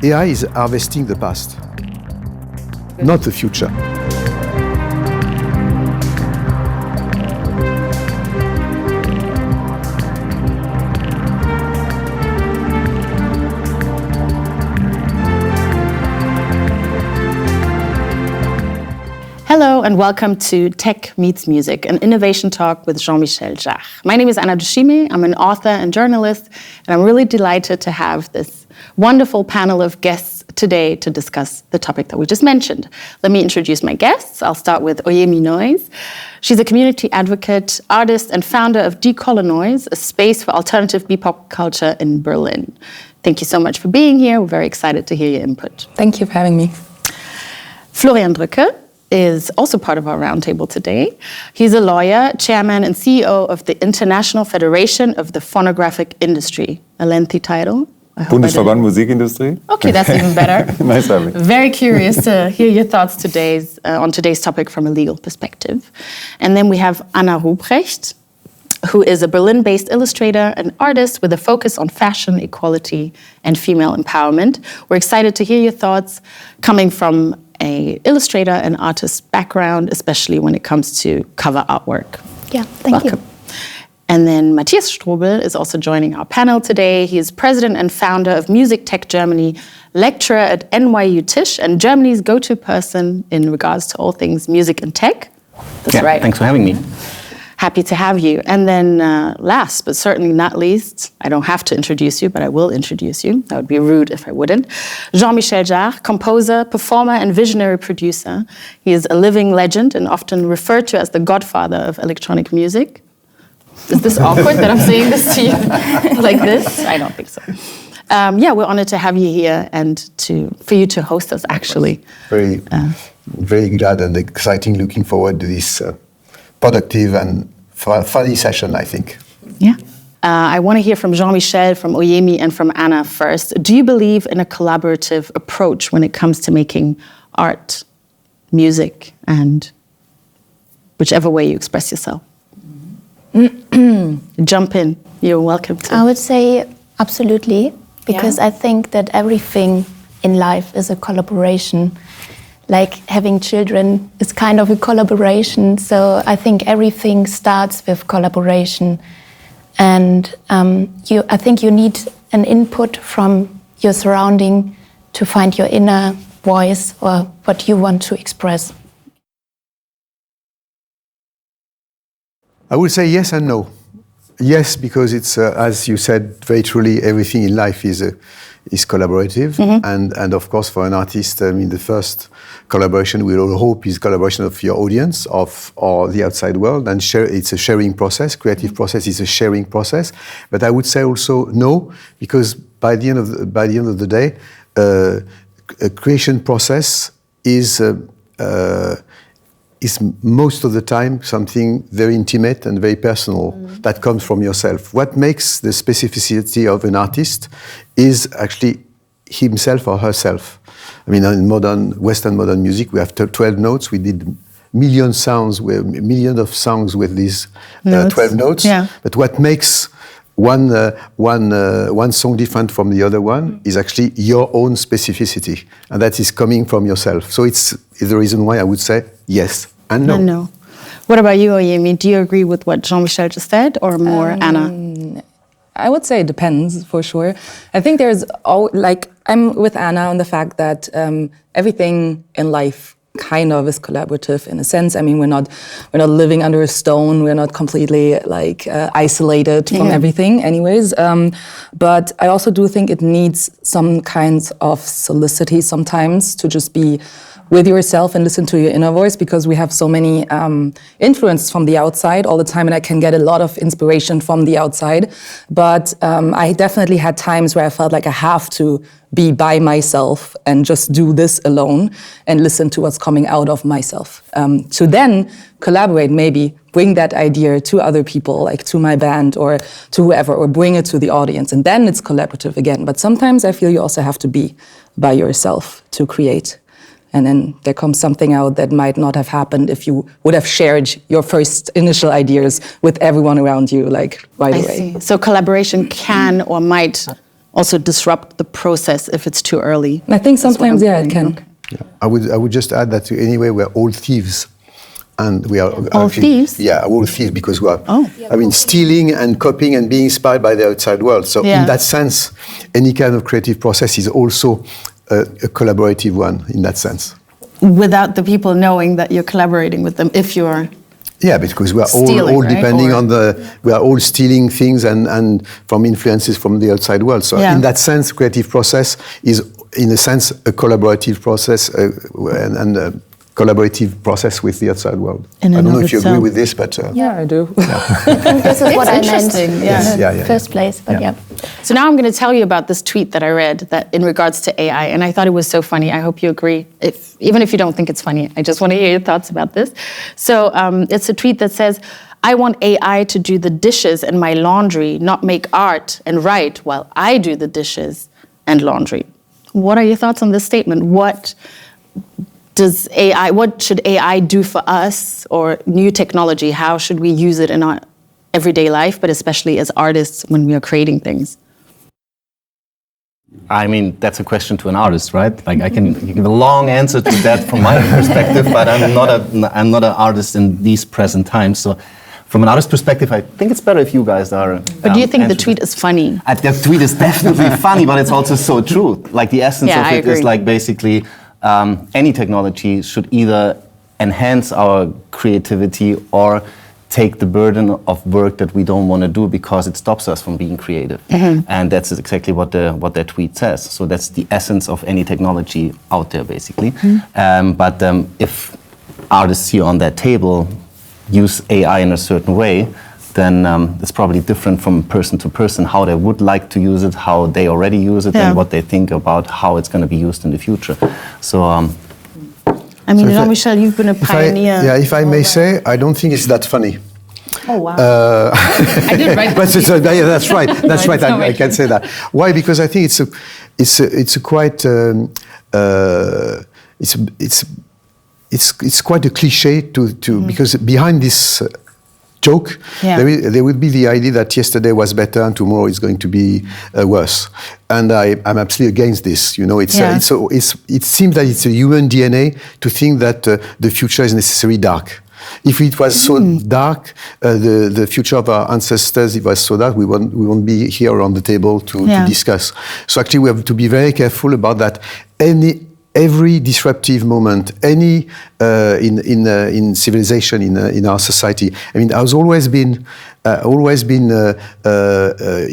AI is harvesting the past, not the future. Hello and welcome to Tech Meets Music, an innovation talk with Jean-Michel Jarre. My name is Anna Dushime. I'm an author and journalist, and I'm really delighted to have this wonderful panel of guests today to discuss the topic that we just mentioned. Let me introduce my guests. I'll start with Oyemi Noise. She's a community advocate, artist, and founder of Decolonize, a space for alternative B-pop culture in Berlin. Thank you so much for being here. We're very excited to hear your input. Thank you for having me. Florian Drücke is also part of our roundtable today. He's a lawyer, chairman and CEO of the International Federation of the Phonographic Industry, a lengthy title. Bundesverband Musikindustrie. Okay, that's even better. Nice having. Very curious to hear your thoughts on today's topic from a legal perspective. And then we have Anna Ruprecht, who is a Berlin-based illustrator and artist with a focus on fashion, equality, and female empowerment. We're excited to hear your thoughts coming from an illustrator and artist background, especially when it comes to cover artwork. Yeah, thank you. And then Matthias Strobel is also joining our panel today. He is president and founder of Music Tech Germany, lecturer at NYU Tisch, and Germany's go-to person in regards to all things music and tech. That's right. Thanks for having me. Happy to have you. And then last, but certainly not least, I don't have to introduce you, but I will introduce you. That would be rude if I wouldn't. Jean-Michel Jarre, composer, performer, and visionary producer. He is a living legend and often referred to as the godfather of electronic music. Is this awkward that I'm saying this to you like this? I don't think so. We're honored to have you here and for you to host us, actually. Very glad and exciting, looking forward to this productive and funny session, I think. Yeah. I want to hear from Jean-Michel, from Oyemi, and from Anna first. Do you believe in a collaborative approach when it comes to making art, music, and whichever way you express yourself? Jump in. You're welcome to. I would say absolutely, because I think that everything in life is a collaboration. Like having children is kind of a collaboration. So I think everything starts with collaboration. And I think you need an input from your surrounding to find your inner voice or what you want to express. I would say yes and no. Yes, because it's, as you said very truly, everything in life is collaborative. Mm-hmm. And of course, for an artist, the first collaboration we all hope is collaboration of your audience, or the outside world, and it's a sharing process. Creative process is a sharing process. But I would say also no, because by the end of the day, a creation process is most of the time something very intimate and very personal that comes from yourself. What makes the specificity of an artist is actually himself or herself. In Western modern music, we have 12 notes. We did millions of songs with these 12 notes. Yeah. But what makes one song different from the other one is actually your own specificity, and that is coming from yourself. So it's the reason why I would say yes and no. And no. What about you, Oyemi? Do you agree with what Jean-Michel just said, or more Anna? I would say it depends, for sure. I think I'm with Anna on the fact that everything in life kind of is collaborative in a sense. We're not living under a stone. We're not completely isolated from everything anyways. But I also do think it needs some kinds of solidity sometimes to just be with yourself and listen to your inner voice, because we have so many influences from the outside all the time, and I can get a lot of inspiration from the outside. But I definitely had times where I felt like I have to be by myself and just do this alone and listen to what's coming out of myself. To then collaborate, maybe bring that idea to other people, like to my band or to whoever, or bring it to the audience. And then it's collaborative again. But sometimes I feel you also have to be by yourself to create. And then there comes something out that might not have happened if you would have shared your first initial ideas with everyone around you, right away. I see. So collaboration can or might also disrupt the process if it's too early? I think sometimes, yeah, it can. Yeah. I would just add that anyway, we're all thieves. And we are all thieves? Yeah, all thieves because we are, Oh. I mean, stealing and copying and being inspired by the outside world. So Yeah. in that sense, any kind of creative process is also a collaborative one in that sense. Without the people knowing that you're collaborating with them, if you're... Yeah, because we are Stealing, all right? depending Or- on we are all stealing things and from influences from the outside world. So Yeah. in that sense, creative process is, in a sense, a collaborative process and a collaborative process with the outside world. In I and don't know of if you agree itself. with this, but... Yeah, I do. I think this is what I meant interesting, in yeah. the Yeah. first place. But yeah. So now I'm going to tell you about this tweet that I read that in regards to AI, and I thought it was so funny. I hope you agree. Even if you don't think it's funny, I just want to hear your thoughts about this. So it's a tweet that says, "I want AI to do the dishes and my laundry, not make art and write while I do the dishes and laundry." What are your thoughts on this statement? What should AI do for us, or new technology? How should we use it in our everyday life, but especially as artists when we are creating things? I mean, that's a question to an artist, right? Like I can give a long answer to that from my perspective, but I'm not an artist in these present times. So from an artist perspective, I think it's better if you guys are. But do you think the answering tweet is funny? The tweet is definitely funny, but it's also so true. Like the essence Yeah, of I it is agree. like basically any technology should either enhance our creativity or take the burden of work that we don't want to do because it stops us from being creative. And that's exactly what their tweet says. So that's the essence of any technology out there, basically. But if artists here on that table use AI in a certain way, then it's probably different from person to person how they would like to use it, how they already use it, Yeah. and what they think about how it's going to be used in the future. So I mean, So if I- Jean-Michel, you've been a pioneer. If I may say, I don't think it's that funny. Oh, wow. I did write But yeah, that's right. That's right. no, I can say that. Why? Because I think it's a quite it's quite a cliche to because behind this joke Yeah. there would be the idea that yesterday was better and tomorrow is going to be worse, and I'm absolutely against this. You know, it seems that it's a human DNA to think that the future is necessarily dark. If it was so dark, the future of our ancestors, if it was so dark, we won't be here around the table to discuss. So actually, we have to be very careful about that. Every disruptive moment, in civilization, in our society. I mean, has always been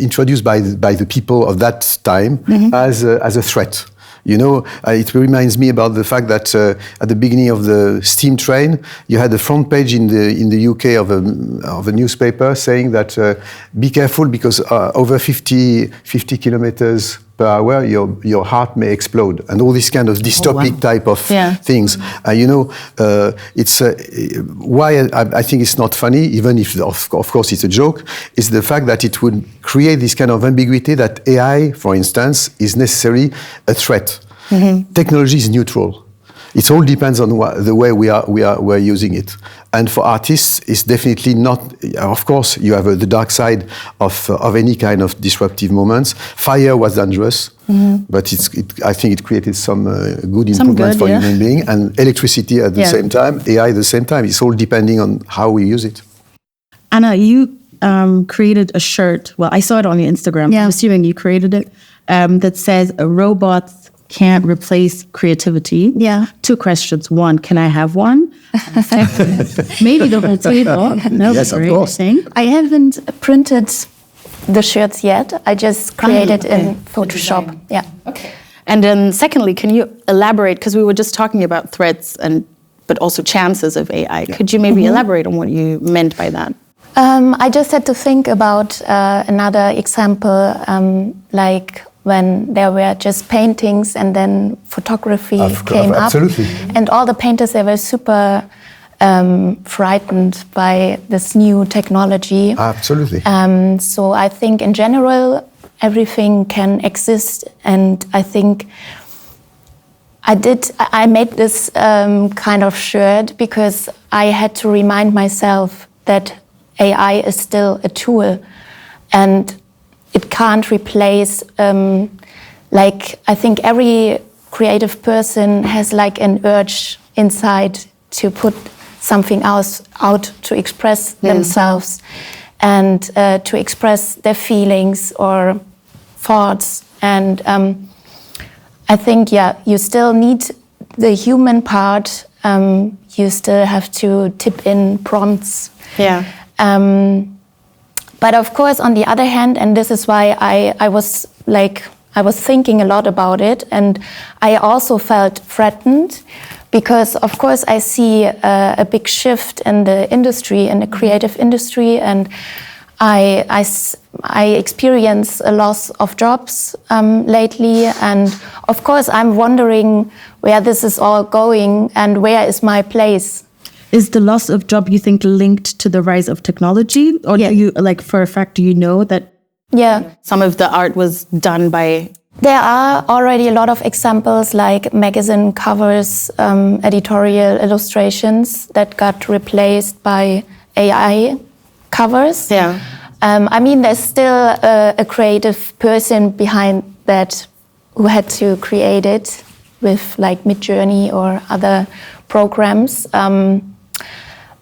introduced by the people of that time as a threat. You know, it reminds me about the fact that at the beginning of the steam train, you had the front page in the UK of a newspaper saying that be careful because over 50 kilometers per hour, your heart may explode, and all this kind of dystopic type of things. You know, it's why I think it's not funny, even if of course it's a joke, is the fact that it would create this kind of ambiguity that AI, for instance, is necessarily a threat. Technology is neutral. It all depends on the way we're using it. And for artists, it's definitely not. Of course, you have the dark side of any kind of disruptive moments. Fire was dangerous, but I think it created some good improvements for human beings. And electricity at the same time, AI at the same time. It's all depending on how we use it. Anna, you created a shirt. Well, I saw it on your Instagram. I'm assuming you created it. That says robots can't replace creativity. Yeah. 2 questions. 1, can I have one? Maybe the whole table. No, yes, of course. I haven't printed the shirts yet. I just created in Photoshop. Yeah. Okay. And then secondly, can you elaborate, because we were just talking about threats but also chances of AI. Could you maybe elaborate on what you meant by that? I just had to think about another example, like when there were just paintings and then photography came up. Absolutely. And all the painters, they were super frightened by this new technology. Absolutely. So I think in general, everything can exist. And I think I made this kind of shirt because I had to remind myself that AI is still a tool. And it can't replace, like, I think every creative person has like an urge inside to put something else out, to express themselves and to express their feelings or thoughts. And I think, you still need the human part. You still have to tip in prompts. Yeah. But of course, on the other hand, and this is why I was thinking a lot about it, and I also felt threatened, because of course I see a big shift in the industry, in the creative industry, and I experience a loss of jobs lately, and of course I'm wondering where this is all going and where is my place. Is the loss of job, you think, linked to the rise of technology? Or do you, like, for a fact, do you know that some of the art was done by... There are already a lot of examples, like magazine covers, editorial illustrations that got replaced by AI covers. Yeah. I mean, there's still a creative person behind that who had to create it with like Midjourney or other programs.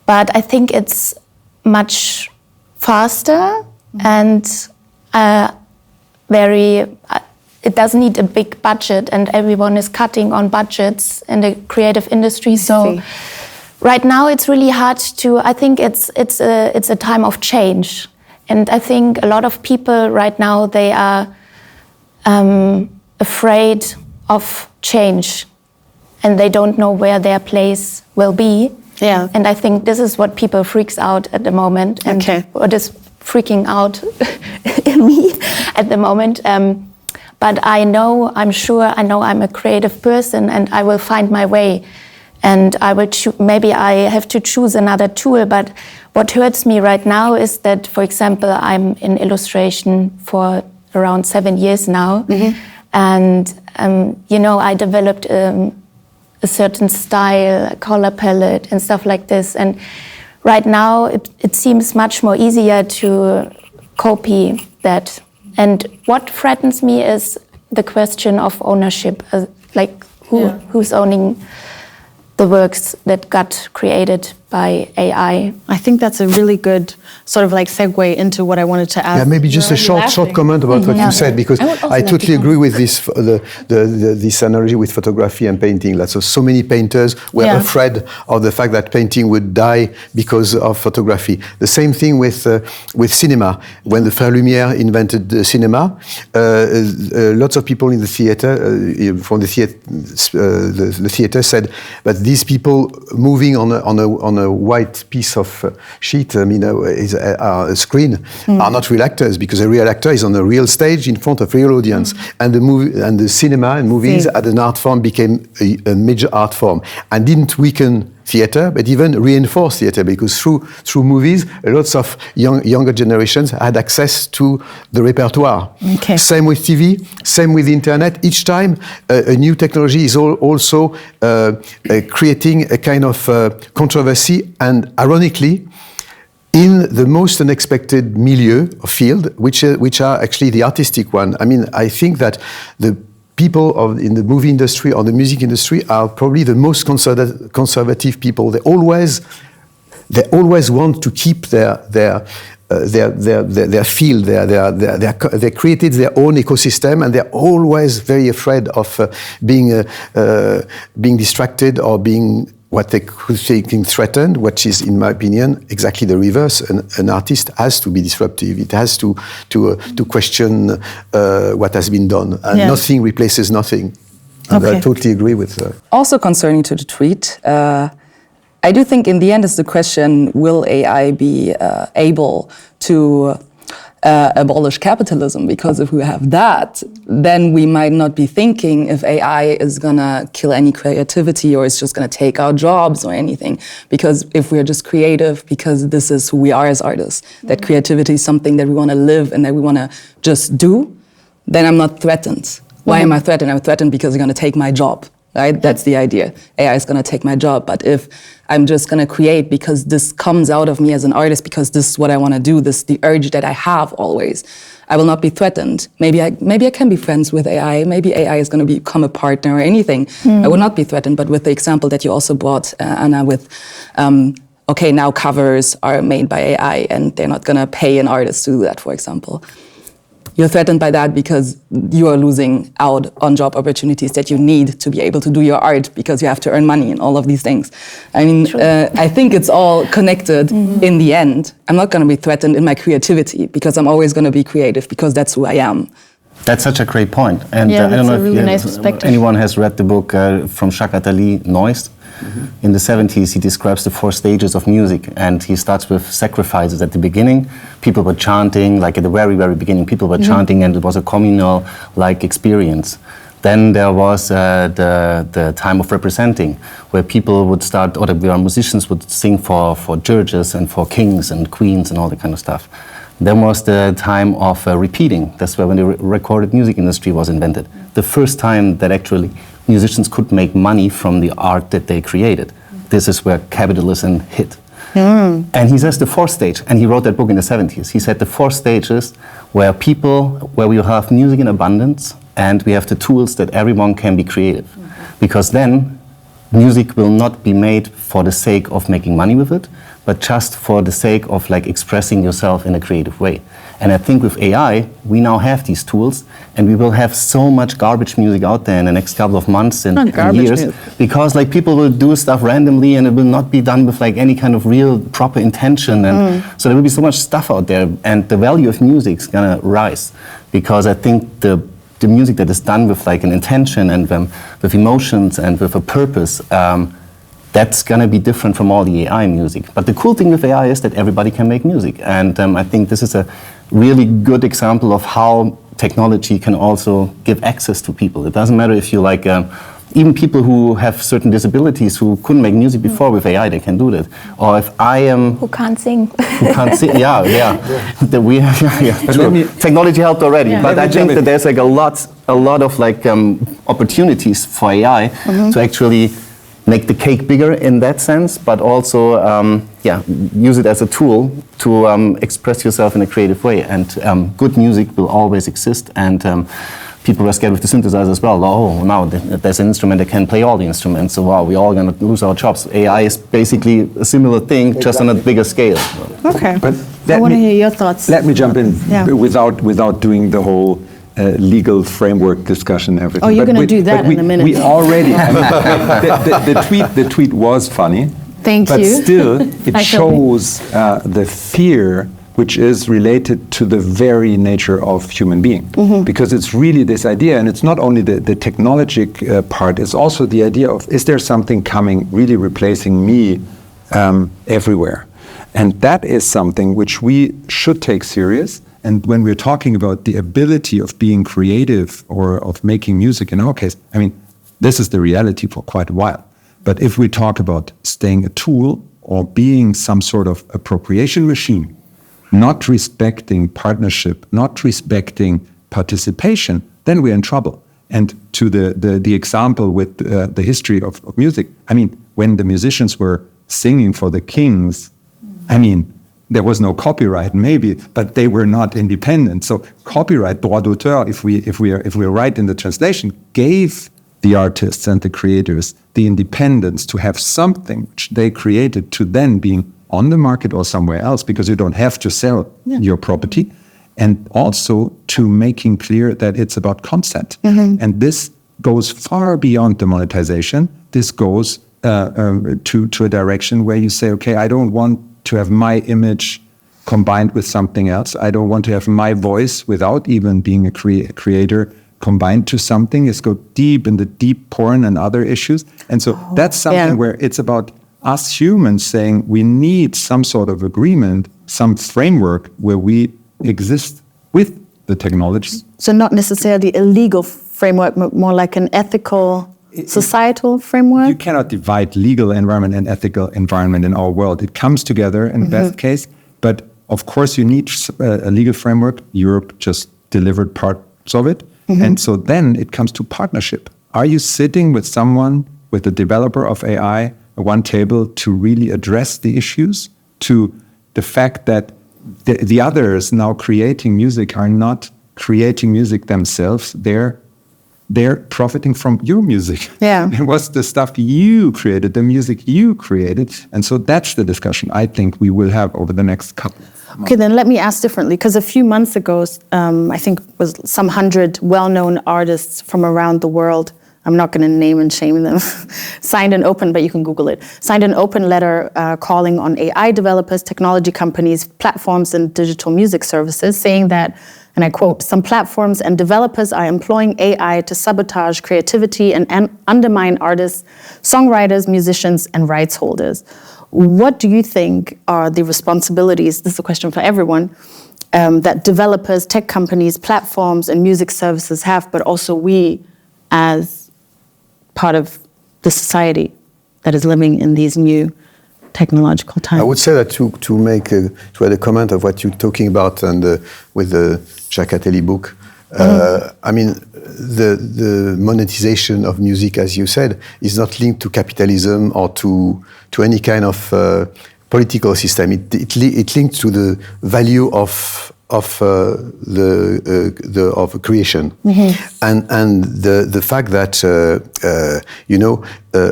But I think it's much faster and it doesn't need a big budget, and everyone is cutting on budgets in the creative industry. So right now it's really hard to, I think it's a time of change. And I think a lot of people right now, they are afraid of change and they don't know where their place will be. Yeah. And I think this is what people freaks out at the moment, and what is freaking out in me at the moment. But I'm sure I'm a creative person, and I will find my way. And I will maybe I have to choose another tool. But what hurts me right now is that, for example, I'm in illustration for around 7 years now, and I developed a certain style, a color palette, and stuff like this. And right now, it seems much more easier to copy that. And what threatens me is the question of ownership, who's owning the works that got created by AI. I think that's a really good sort of like segue into what I wanted to ask. Yeah, maybe just a short comment about what you said, because I totally agree with this, this analogy with photography and painting. Like, so many painters were afraid of the fact that painting would die because of photography. The same thing with cinema. When the Frères Lumière invented the cinema, lots of people in the theater, from the theater said that these people moving on a white piece of sheet, a screen, are not real actors, because a real actor is on a real stage in front of real audience. And the cinema and movies as an art form became a major art form, and didn't weaken theater, but even reinforce theater, because through movies, lots of younger generations had access to the repertoire. Okay. Same with TV, same with the internet. Each time a new technology is also creating a kind of controversy, and ironically, in the most unexpected milieu or field, which are actually the artistic one. I mean, I think that the people in the movie industry or the music industry are probably the most conservative people. They always want to keep their field. They created their own ecosystem, and they're always very afraid of being distracted or being what they could think threatened, which is, in my opinion, exactly the reverse. An artist has to be disruptive. It has to question what has been done, and nothing replaces nothing. And I totally agree with. Also concerning to the tweet, I do think in the end is the question: will AI be able to abolish capitalism? Because if we have that, then we might not be thinking if AI is gonna kill any creativity or it's just gonna take our jobs or anything. Because if we're just creative, because this is who we are as artists, that creativity is something that we wanna live and that we wanna just do, then I'm not threatened. Why am I threatened? I'm threatened because you're gonna take my job. right? That's the idea. AI is going to take my job. But if I'm just going to create because this comes out of me as an artist, because this is what I want to do, this is the urge that I have always, I will not be threatened. Maybe I can be friends with AI. Maybe AI is going to become a partner or anything. I will not be threatened. But with the example that you also brought, Anna, with, okay, now covers are made by AI and they're not going to pay an artist to do that, for example. You're threatened by that because you are losing out on job opportunities that you need to be able to do your art, because you have to earn money and all of these things. I mean, I think it's all connected in the end. I'm not going to be threatened in my creativity because I'm always going to be creative, because that's who I am. That's such a great point. And Yeah, I don't that's know a really if nice perspective. anyone has read the book from Jacques Attali, Noise. In the 70s, he describes the 4 stages of music, and he starts with sacrifices at the beginning. People were chanting, like at the very, very beginning, people were chanting, and it was a communal like experience. Then there was the time of representing, where people would start, or the musicians would sing for judges and for kings and queens and all that kind of stuff. Then was the time of repeating. That's where when the recorded music industry was invented. The first time that actually musicians could make money from the art that they created. This is where capitalism hit. And he says the 4th stage, and he wrote that book in the 70s. He said the 4th stage is where we have music in abundance, and we have the tools that everyone can be creative. Because then music will not be made for the sake of making money with it, but just for the sake of like expressing yourself in a creative way. And I think with AI, we now have these tools, and we will have so much garbage music out there in the next couple of months and years, because like people will do stuff randomly, and it will not be done with like any kind of real proper intention. And so there will be so much stuff out there, and the value of music is gonna rise, because I think the music that is done with like an intention and with emotions and with a purpose, that's going to be different from all the AI music. But the cool thing with AI is that everybody can make music. And I think this is a really good example of how technology can also give access to people. It doesn't matter if you like, even people who have certain disabilities who couldn't make music before, with AI, they can do that. Or if I am... Who can't sing. Yeah. True. Technology helped already. Yeah. But I think that there's like a lot of like opportunities for AI to actually make the cake bigger in that sense, but also use it as a tool to express yourself in a creative way. And good music will always exist. And people were scared with the synthesizer as well. Oh, now there's an instrument that can play all the instruments. So wow, we're all going to lose our jobs. AI is basically a similar thing, just on a bigger scale. Okay. But I want to hear your thoughts. Let me jump in Yeah. without doing the whole legal framework discussion and everything. Oh, you're going to do that in a minute. We already, I mean, the tweet was funny. Thank but you. But still, it shows the fear which is related to the very nature of human being. Because it's really this idea, and it's not only the technologic part, it's also the idea of, is there something coming really replacing me everywhere? And that is something which we should take serious. And when we're talking about the ability of being creative or of making music, in our case, I mean, this is the reality for quite a while. But if we talk about staying a tool or being some sort of appropriation machine, not respecting partnership, not respecting participation, then we're in trouble. And to the example with the history of music, I mean, when the musicians were singing for the kings, I mean, there was no copyright, maybe, but they were not independent. So copyright, droit d'auteur, if we are right in the translation, gave the artists and the creators the independence to have something which they created to then being on the market or somewhere else, because you don't have to sell your property, and also to making clear that it's about consent. And this goes far beyond the monetization. This goes to a direction where you say, okay, I don't want to have my image combined with something else. I don't want to have my voice without even being a creator combined to something. It's go deep in the deep porn and other issues. And so that's something where it's about us humans saying we need some sort of agreement, some framework where we exist with the technology. So not necessarily a legal framework, more like an ethical, societal framework? You cannot divide legal environment and ethical environment in our world. It comes together in the best case, but of course you need a legal framework. Europe just delivered parts of it. And so then it comes to partnership. are you sitting with someone, with the developer of AI, at one table to really address the issues, to the fact that the others now creating music are not creating music themselves, they're profiting from your music. Yeah. It was the stuff you created, the music you created. And so that's the discussion I think we will have over the next couple of months. Okay, then let me ask differently, because a few months ago, I think it was some 100 well-known artists from around the world, I'm not going to name and shame them, signed an open, but you can Google it, signed an open letter calling on AI developers, technology companies, platforms, and digital music services, saying that, and I quote, "Some platforms and developers are employing AI to sabotage creativity and undermine artists, songwriters, musicians, and rights holders." What do you think are the responsibilities, this is a question for everyone, that developers, tech companies, platforms, and music services have, but also we as part of the society that is living in these new technological times? I would say that to add a comment of what you're talking about and with the Tchakatelli book, I mean, the monetization of music, as you said, is not linked to capitalism or to any kind of political system. It linked to the value of creation, and the fact that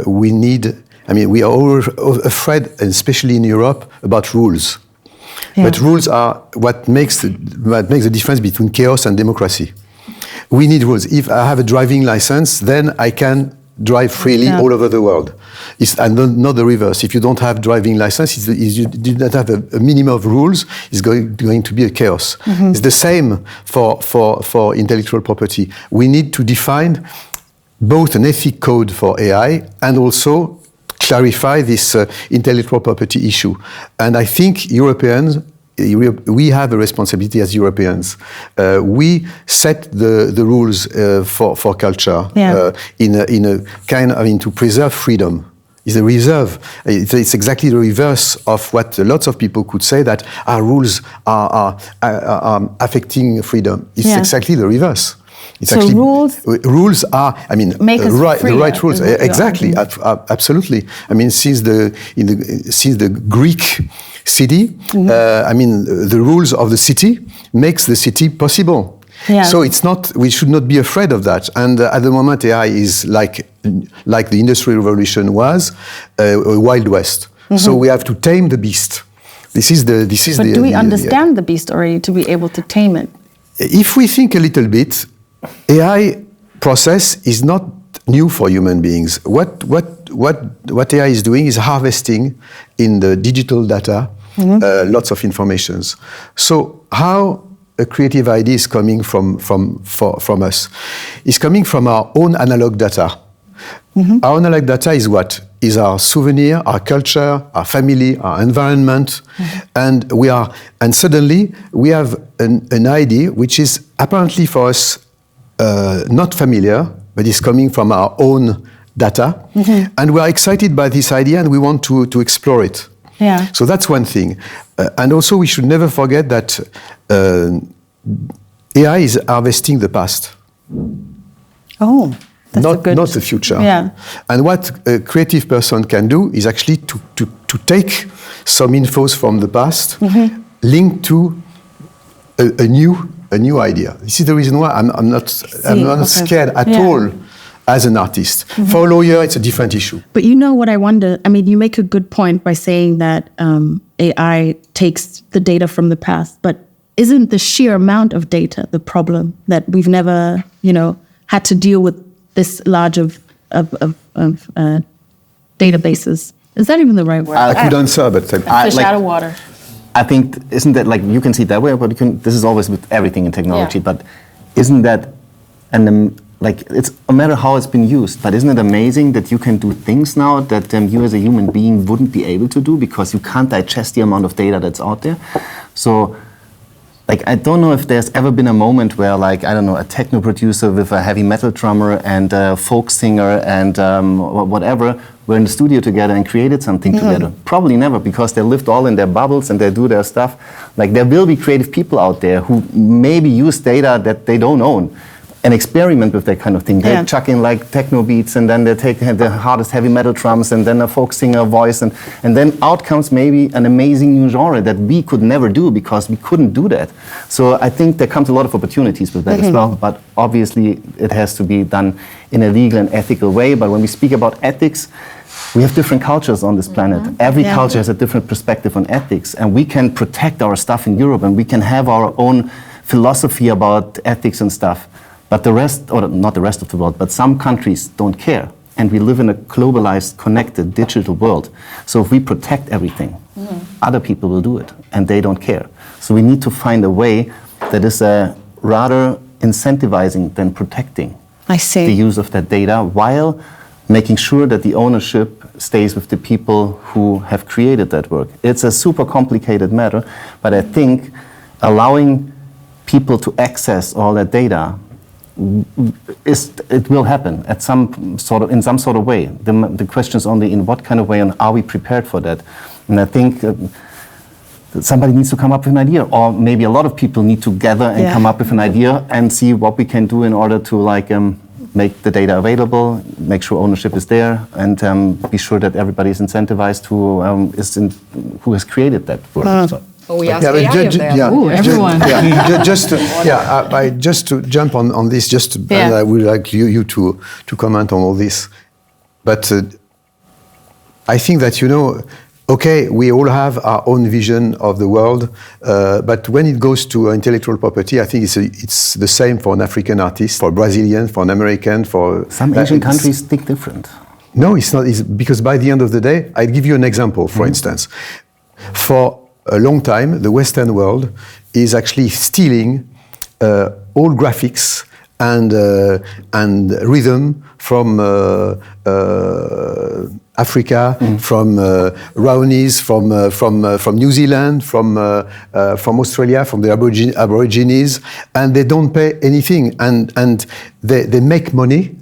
we need. I mean, we are all afraid, especially in Europe, about rules. Yeah. But rules are what makes the difference between chaos and democracy. We need rules. If I have a driving license, then I can drive freely all over the world. And not the reverse. If you don't have driving license, you do not have a minimum of rules, it's going to be a chaos. It's the same for intellectual property. We need to define both an ethic code for AI and also clarify this intellectual property issue. And I think Europeans, we have a responsibility as Europeans. We set the rules for culture in a kind of, I mean, to preserve freedom. It's a reserve. It's exactly the reverse of what lots of people could say, that our rules are affecting freedom. It's exactly the reverse. It's so rules are, I mean, the right rules. Exactly, absolutely. I mean, since the Greek city, I mean, the rules of the city makes the city possible. Yeah. So it's not. We should not be afraid of that. And at the moment, AI is like the Industrial Revolution was a Wild West. So we have to tame the beast. But do we understand the beast already to be able to tame it? If we think a little bit, AI process is not new for human beings. What AI is doing is harvesting in the digital data lots of informations. So how a creative idea is coming from us? It's coming from our own analog data. Our analog data is what? Is our souvenir, our culture, our family, our environment, and suddenly we have an idea which is apparently for us not familiar, but is coming from our own data, and we are excited by this idea and we want to explore it. Yeah. So that's one thing, and also we should never forget that AI is harvesting the past. Oh. Not the future. Yeah. And what a creative person can do is actually to take some infos from the past, linked to a new idea. This is the reason why I'm not scared at all as an artist. For a lawyer, it's a different issue. But you know what I wonder? I mean, you make a good point by saying that AI takes the data from the past, but isn't the sheer amount of data the problem, that we've never, had to deal with this large of databases? Is that even the right word? I could answer, but fish out of water. I think, isn't that, like, you can see it that way, but this is always with everything in technology, but isn't that, it's a matter how it's been used, but isn't it amazing that you can do things now that you as a human being wouldn't be able to do because you can't digest the amount of data that's out there? So, I don't know if there's ever been a moment where, a techno producer with a heavy metal drummer and a folk singer and whatever were in the studio together and created something together. Probably never, because they lived all in their bubbles and they do their stuff. There will be creative people out there who maybe use data that they don't own. and experiment with that kind of thing. They Yeah. chuck in like techno beats, and then they take the hardest heavy metal drums, and then a folk singer voice, and then out comes maybe an amazing new genre that we could never do because we couldn't do that. So I think there comes a lot of opportunities with that as well, but obviously it has to be done in a legal and ethical way. But when we speak about ethics, we have different cultures on this planet. Every Yeah. culture has a different perspective on ethics, and we can protect our stuff in Europe, and we can have our own philosophy about ethics and stuff. But the rest, or not the rest of the world, but some countries don't care. And we live in a globalized, connected, digital world. So if we protect everything, other people will do it, and they don't care. So we need to find a way that is rather incentivizing than protecting I see. the use of that data, while making sure that the ownership stays with the people who have created that work. It's a super complicated matter, but I think allowing people to access all that data it will happen at in some sort of way. The question is only in what kind of way, and are we prepared for that? And I think that somebody needs to come up with an idea, or maybe a lot of people need to gather and come up with an idea and see what we can do in order to make the data available, make sure ownership is there, and be sure that everybody is incentivized who has created that work. So. Oh, we asked Yeah, but AI of them. Ooh, everyone. Just to jump on this, and I would like you to comment on all this. But I think that, okay, we all have our own vision of the world, but when it goes to intellectual property, I think it's the same for an African artist, for a Brazilian, for an American, for... Some Asian countries think different. No, it's not. It's because by the end of the day, I'll give you an example, for instance. For a long time, the Western world is actually stealing all graphics and rhythm from Africa, from Raonies, from New Zealand, from Australia, from the Aborigines, and they don't pay anything, and they make money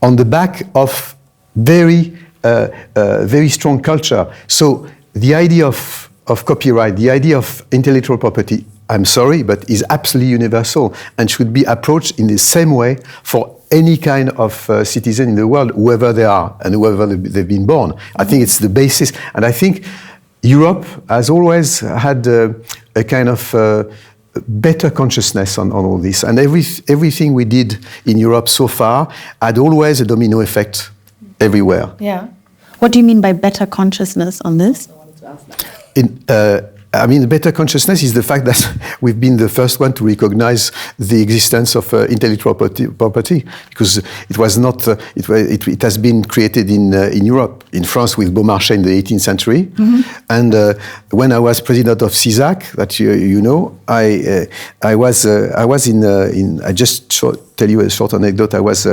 on the back of very strong culture. So the idea of copyright, the idea of intellectual property, I'm sorry, but is absolutely universal and should be approached in the same way for any kind of citizen in the world, whoever they are and whoever they've been born. I think it's the basis. And I think Europe has always had a kind of better consciousness on all this. And everything we did in Europe so far had always a domino effect everywhere. Yeah. What do you mean by better consciousness on this? Better consciousness is the fact that we've been the first one to recognize the existence of intellectual property, because it was not. It has been created in Europe, in France, with Beaumarchais in the 18th century. And when I was president of CISAC, that you know, I was in. I just tell you a short anecdote. I was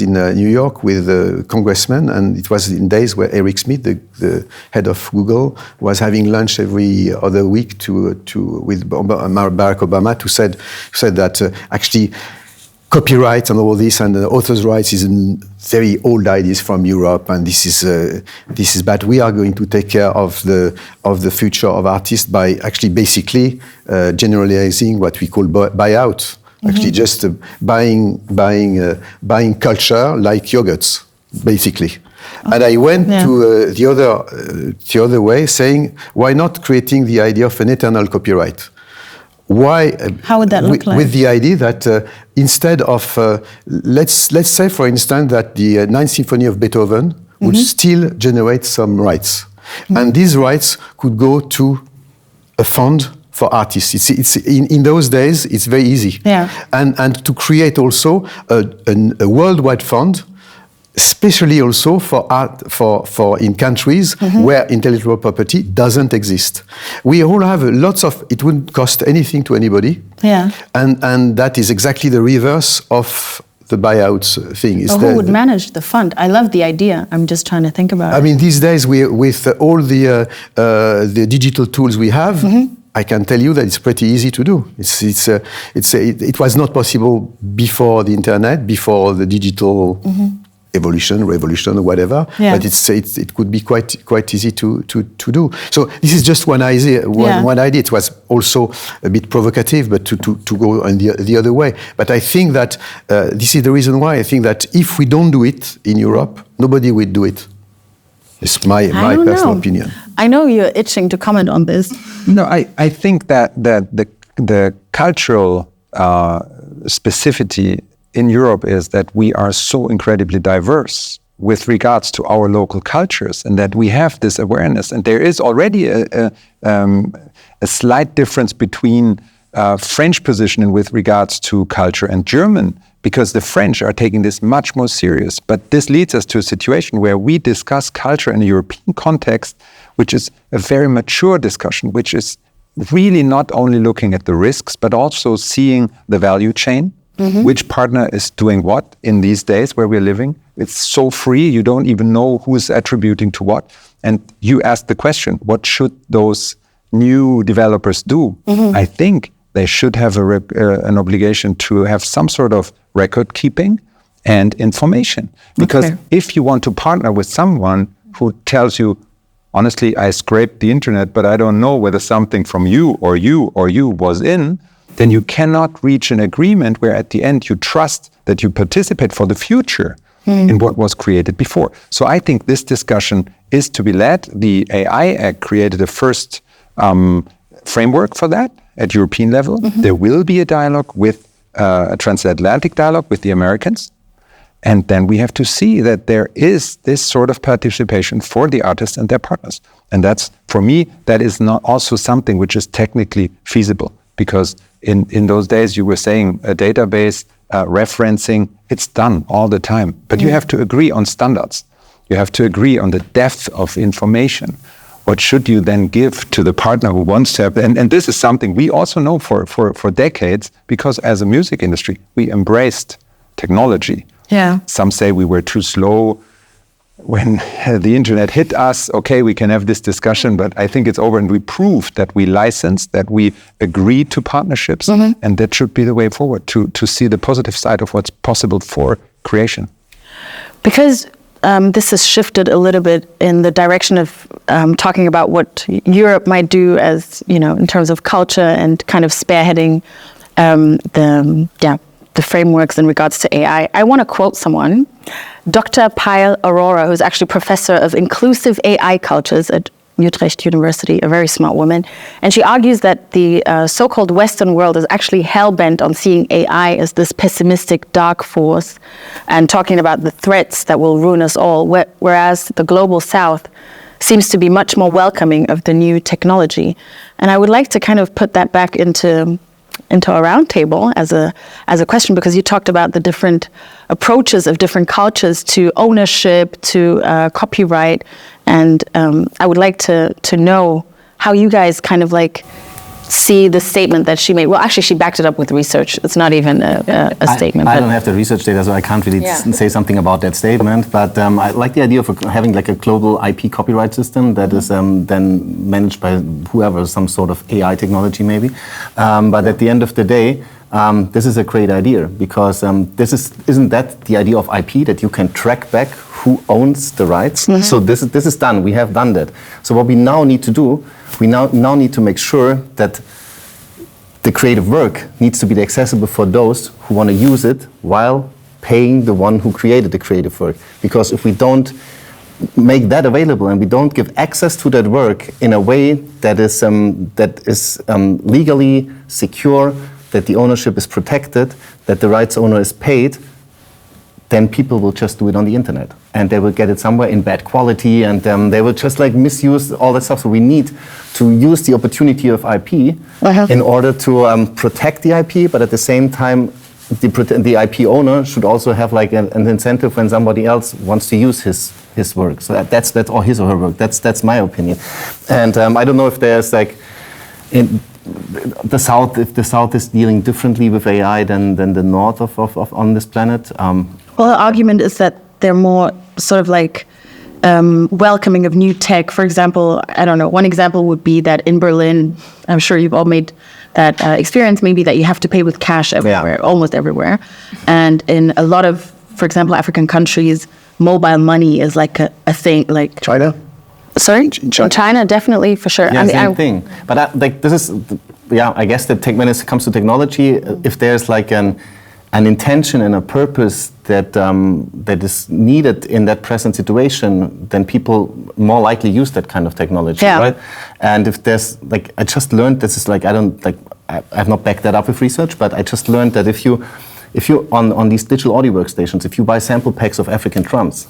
in New York with a congressman, and it was in days where Eric Schmidt, the head of Google, was having lunch every other week with Barack Obama, said that actually copyright and all this and authors' rights is very old ideas from Europe, and this is bad. We are going to take care of the future of artists by actually basically generalizing what we call buyout. Actually, just buying culture like yogurts, basically. And I went to the other way, saying, why not creating the idea of an eternal copyright? Why? How would that look like? With the idea that instead of, let's say, for instance, that the Ninth Symphony of Beethoven would still generate some rights, and these rights could go to a fund for artists. It's in those days, it's very easy. Yeah. And to create also a worldwide fund, especially also for art, for in countries where intellectual property doesn't exist. We all have lots of, it wouldn't cost anything to anybody. Yeah. And that is exactly the reverse of the buyouts thing. Who would manage the fund? I love the idea. I'm just trying to think about it. I mean, these days, with all the digital tools we have, I can tell you that it's pretty easy to do. It was not possible before the internet, before the digital evolution, revolution, or whatever. Yeah. But it could be quite easy to do. So this is just one idea. One idea. It was also a bit provocative, but to go on the other way. But I think that this is the reason why I think that if we don't do it in Europe, nobody will do it. It's my personal opinion. I know you're itching to comment on this. No, I think that the cultural specificity in Europe is that we are so incredibly diverse with regards to our local cultures, and that we have this awareness. And there is already a slight difference between French positioning with regards to culture and German, because the French are taking this much more serious. But this leads us to a situation where we discuss culture in a European context, which is a very mature discussion, which is really not only looking at the risks, but also seeing the value chain. Which partner is doing what in these days where we're living. It's so free, you don't even know who is attributing to what. And you asked the question, what should those new developers do? I think they should have an obligation to have some sort of record keeping and information. Because if you want to partner with someone who tells you, honestly, I scraped the internet, but I don't know whether something from you was in, then you cannot reach an agreement where at the end you trust that you participate for the future in what was created before. So I think this discussion is to be led. The AI Act created a first framework for that at European level. There will be a dialogue with a transatlantic dialogue with the Americans. And then we have to see that there is this sort of participation for the artists and their partners. And that's, for me, that is not also something which is technically feasible. Because in those days you were saying a database, referencing, it's done all the time. But you have to agree on standards. You have to agree on the depth of information. What should you then give to the partner who wants to have, and this is something we also know for decades, because as a music industry, we embraced technology. Yeah. Some say we were too slow. When the internet hit us, okay, we can have this discussion, but I think it's over, and we proved that we licensed, that we agreed to partnerships, and that should be the way forward to see the positive side of what's possible for creation. Because this has shifted a little bit in the direction of talking about what Europe might do as, in terms of culture and kind of spearheading the frameworks in regards to AI. I want to quote someone, Dr. Payal Arora, who's actually professor of inclusive AI cultures at Utrecht University, a very smart woman. And she argues that the so-called Western world is actually hell-bent on seeing AI as this pessimistic dark force and talking about the threats that will ruin us all, whereas the global South seems to be much more welcoming of the new technology. And I would like to kind of put that back into a roundtable as a question, because you talked about the different approaches of different cultures to ownership, to copyright, and I would like to know how you guys kind of like see the statement that she made. Well, actually, she backed it up with research. It's not even a statement. I don't have the research data, so I can't really say something about that statement. But I like the idea of having like a global IP copyright system that is then managed by whoever, some sort of AI technology maybe. But at the end of the day, this is a great idea, because isn't that the idea of IP, that you can track back who owns the rights? So this is done. We have done that. So what we now need to do, we now need to make sure that the creative work needs to be accessible for those who want to use it while paying the one who created the creative work. Because if we don't make that available and we don't give access to that work in a way that is legally secure, that the ownership is protected, that the rights owner is paid, then people will just do it on the internet. And they will get it somewhere in bad quality, and they will just like misuse all that stuff. So we need to use the opportunity of IP in order to protect the IP, but at the same time, the IP owner should also have like an incentive when somebody else wants to use his work. So that's or his or her work. That's my opinion. And I don't know if there's like in the South, if the South is dealing differently with AI than the North of on this planet. Well, the argument is that they're more sort of like welcoming of new tech. For example, I don't know, one example would be that in Berlin, I'm sure you've all made that experience, maybe that you have to pay with cash everywhere, almost everywhere. And in a lot of, for example, African countries, mobile money is like a thing, like China? Sorry, In China. in China, definitely for sure. Yeah, same thing. But like this is, I guess that when it comes to technology, if there's like an intention and a purpose that that is needed in that present situation, then people more likely use that kind of technology, Yeah. right? And if there's like, I just learned, this is like, I have not backed that up with research, but I just learned that if you on these digital audio workstations, if you buy sample packs of African drums,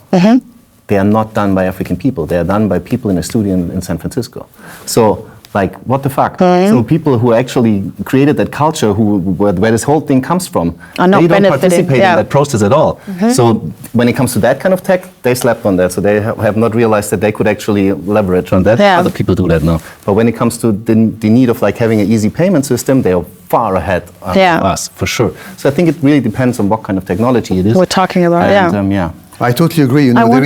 they are not done by African people. They are done by people in a studio in San Francisco. So, like, what the fuck? So people who actually created that culture, where this whole thing comes from, Are not they don't benefiting, participate yeah. in that process at all. So when it comes to that kind of tech, they slept on that. So they have not realized that they could actually leverage on that. Yeah. Other people do that now. But when it comes to the need of like having an easy payment system, they are far ahead of Yeah. us, for sure. So I think it really depends on what kind of technology it is. We're talking about, And, yeah. I totally agree. You know, I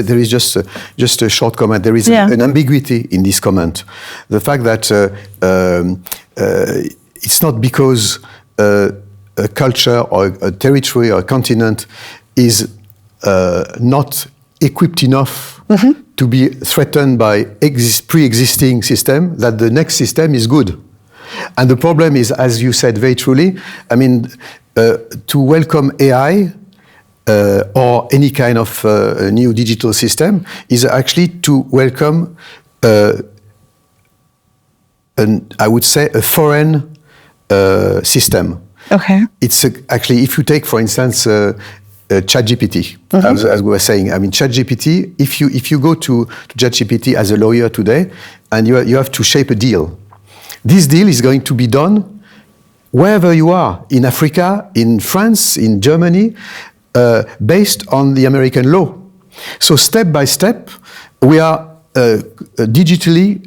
there is just a short comment. There is an ambiguity in this comment. The fact that it's not because a culture or a territory or a continent is not equipped enough to be threatened by pre-existing system that the next system is good. And the problem is, as you said very truly, I mean, to welcome AI or any kind of new digital system is actually to welcome, I would say, a foreign system. Okay. It's actually, if you take, for instance, ChatGPT, as we were saying, I mean, ChatGPT, if you go to ChatGPT as a lawyer today, and you have to shape a deal, this deal is going to be done wherever you are, in Africa, in France, in Germany, based on the American law. So step by step, we are digitally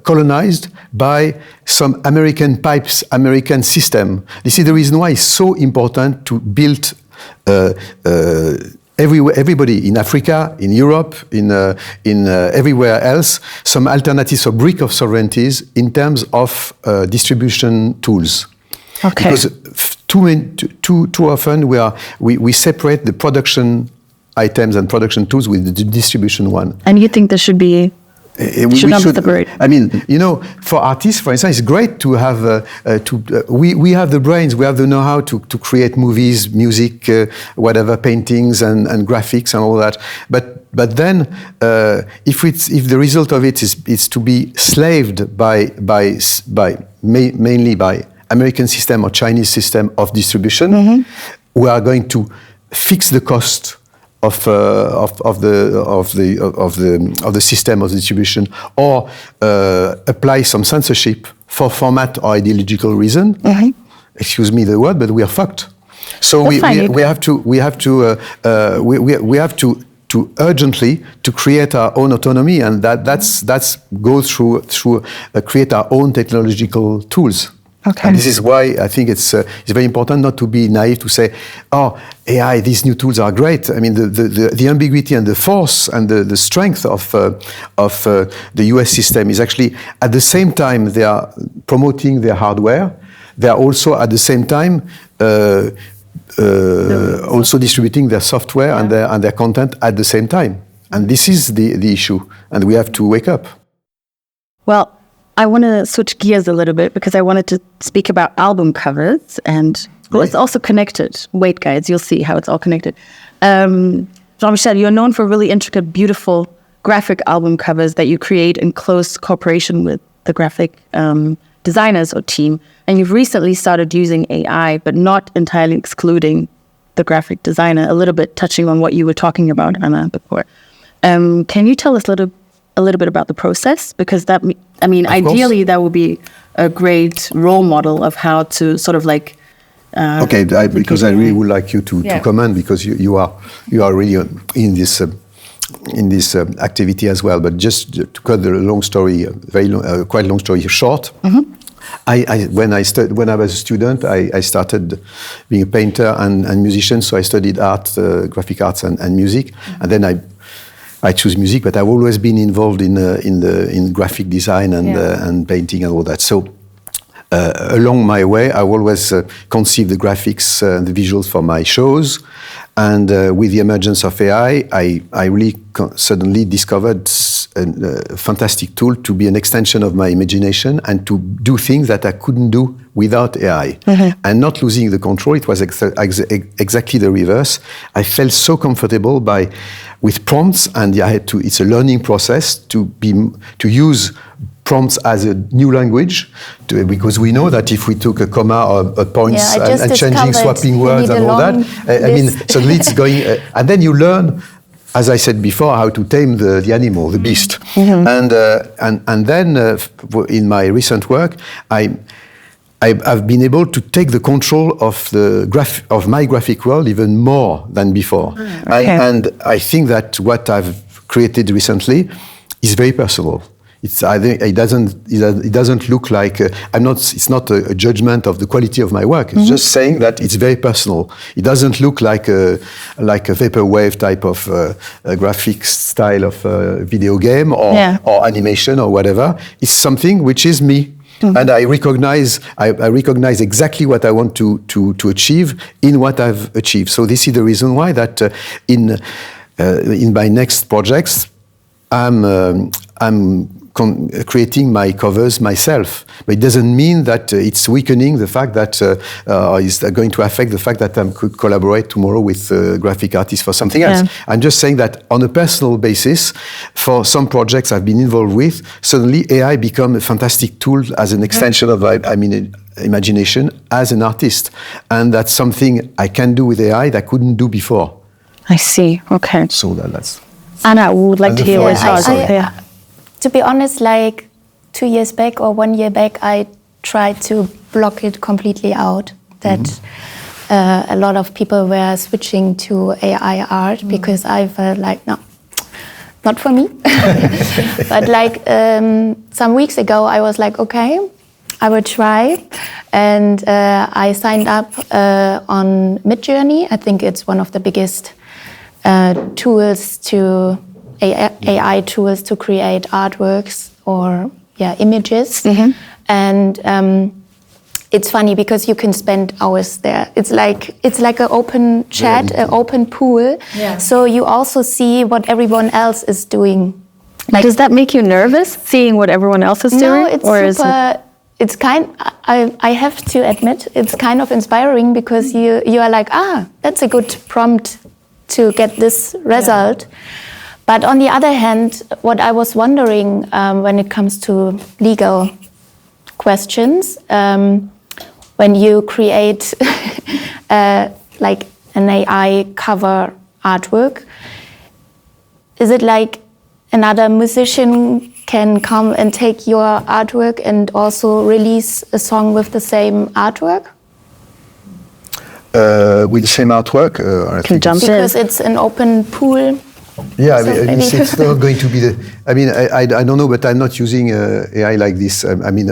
colonized by some American pipes, American system. This is the reason why it's so important to build everybody in Africa, in Europe, in everywhere else, some alternatives or brick of sovereignties in terms of distribution tools. Okay. Because too often we separate the production items and production tools with the distribution one. And you think there should be should not be separate? I mean, you know, for artists, for instance, it's great to have we have the brains, we have the know-how to create movies, music, whatever, paintings and graphics and all that. But then, if the result of it is to be slaved mainly by American system or Chinese system of distribution, we are going to fix the cost of the system of distribution, or apply some censorship for format or ideological reason. Excuse me the word, but we are fucked. So we have to urgently to create our own autonomy, and that's go through create our own technological tools. Okay. And this is why I think it's very important not to be naive to say, oh, AI, these new tools are great. I mean, the ambiguity and the force and the strength of the US system is actually, at the same time they are promoting their hardware, they are also at the same time also distributing their software and their content at the same time. And this is the issue, and we have to wake up. Well, I want to switch gears a little bit because I wanted to speak about album covers, and well, it's also connected. Wait, guys, you'll see how it's all connected. Jean-Michel, you're known for really intricate, beautiful graphic album covers that you create in close cooperation with the graphic designers or team. And you've recently started using AI, but not entirely excluding the graphic designer, a little bit touching on what you were talking about, Anna, before. Can you tell us a little bit about the process? Because that, I mean, ideally that would be a great role model of how to sort of like. Okay, because I really would like you to comment, because you are really in this activity as well. But just to cut the long story, quite long story short. When I was a student, I started being a painter and musician. So I studied art, graphic arts, and music, and then I choose music, but I've always been involved in graphic design and painting and all that. So along my way, I always conceive the graphics and the visuals for my shows. And with the emergence of AI, I really suddenly discovered a fantastic tool to be an extension of my imagination and to do things that I couldn't do without AI. And not losing the control, it was exactly the reverse. I felt so comfortable with prompts, and I had to. It's a learning process to use prompts as a new language, because we know that if we took a comma or a points and changing, swapping words and all that, I mean, suddenly it's going, and then you learn, as I said before, how to tame the animal, the beast. And then in my recent work, I've been able to take the control of of my graphic world even more than before. And I think that what I've created recently is very personal. It doesn't look like it's not a judgment of the quality of my work. It's just saying that it's very personal. It doesn't look like a vaporwave type of graphic style of video game or animation or whatever. It's something which is me. And I recognize exactly what I want to achieve in what I've achieved. So this is the reason why that in my next projects I'm creating my covers myself, but it doesn't mean that it's weakening the fact that it's going to affect the fact that I could collaborate tomorrow with graphic artists for something else. I'm just saying that on a personal basis, for some projects I've been involved with, suddenly AI become a fantastic tool as an extension of imagination as an artist, and that's something I can do with AI that I couldn't do before. I see. Okay. So that's. Anna, we would like to hear your thoughts. To be honest, like 2 years back or 1 year back, I tried to block it completely out. That a lot of people were switching to AI art because I felt like, no, not for me. But like some weeks ago, I was like, okay, I will try. And I signed up on Midjourney. I think it's one of the biggest AI tools to create artworks or images. And it's funny because you can spend hours there. It's like an open chat, an open pool. So you also see what everyone else is doing. Like, does that make you nervous, seeing what everyone else is doing? No, it's super. It's I have to admit, it's kind of inspiring because you are like, that's a good prompt to get this result. But on the other hand, what I was wondering when it comes to legal questions, when you create like an AI cover artwork, is it like another musician can come and take your artwork and also release a song with the same artwork? With the same artwork? Because it's an open pool. Yeah, I mean, it's not going to be I don't know, but I'm not using AI like this.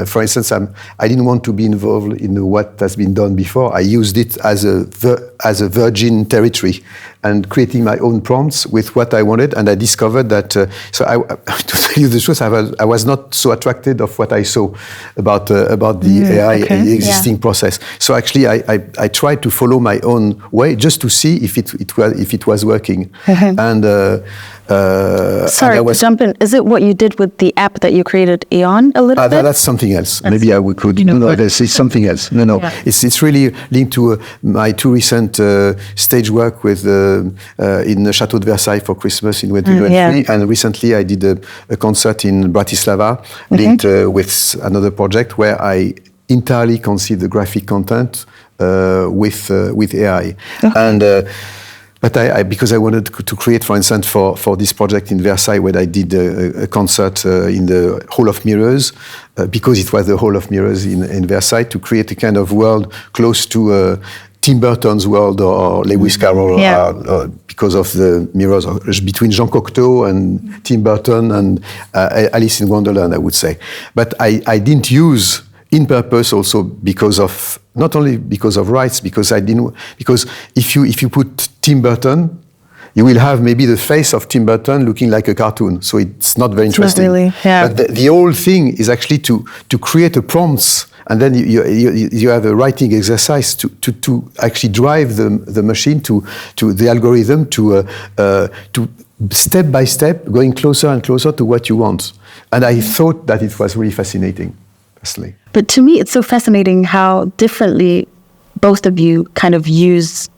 For instance, I didn't want to be involved in what has been done before. I used it as a virgin territory and creating my own prompts with what I wanted. And I discovered that, to tell you the truth, I was not so attracted of what I saw about the AI existing process. So actually, I tried to follow my own way just to see if it was working. And sorry, jump in. Is it what you did with the app that you created, Aeon, a little bit? That's something else. Maybe we could. It's something else. No. Yeah. It's really linked to my two recent stage work with in the Château de Versailles for Christmas in 2023, and recently I did a concert in Bratislava linked with another project where I entirely conceived the graphic content with AI. And but because I wanted to create, for instance, for this project in Versailles, where I did a concert in the Hall of Mirrors, because it was the Hall of Mirrors in Versailles, to create a kind of world close to Tim Burton's world or Lewis Carroll, because of the mirrors between Jean Cocteau and Tim Burton and Alice in Wonderland, I would say. But I didn't use in purpose also because of, not only because of rights, because if you put Tim Burton, you will have maybe the face of Tim Burton looking like a cartoon. So it's not very interesting. Not really, yeah. But the whole thing is actually to create a prompts, and then you have a writing exercise to actually drive the machine to the algorithm to step by step going closer and closer to what you want. And I thought that it was really fascinating, personally. But to me, it's so fascinating how differently both of you kind of use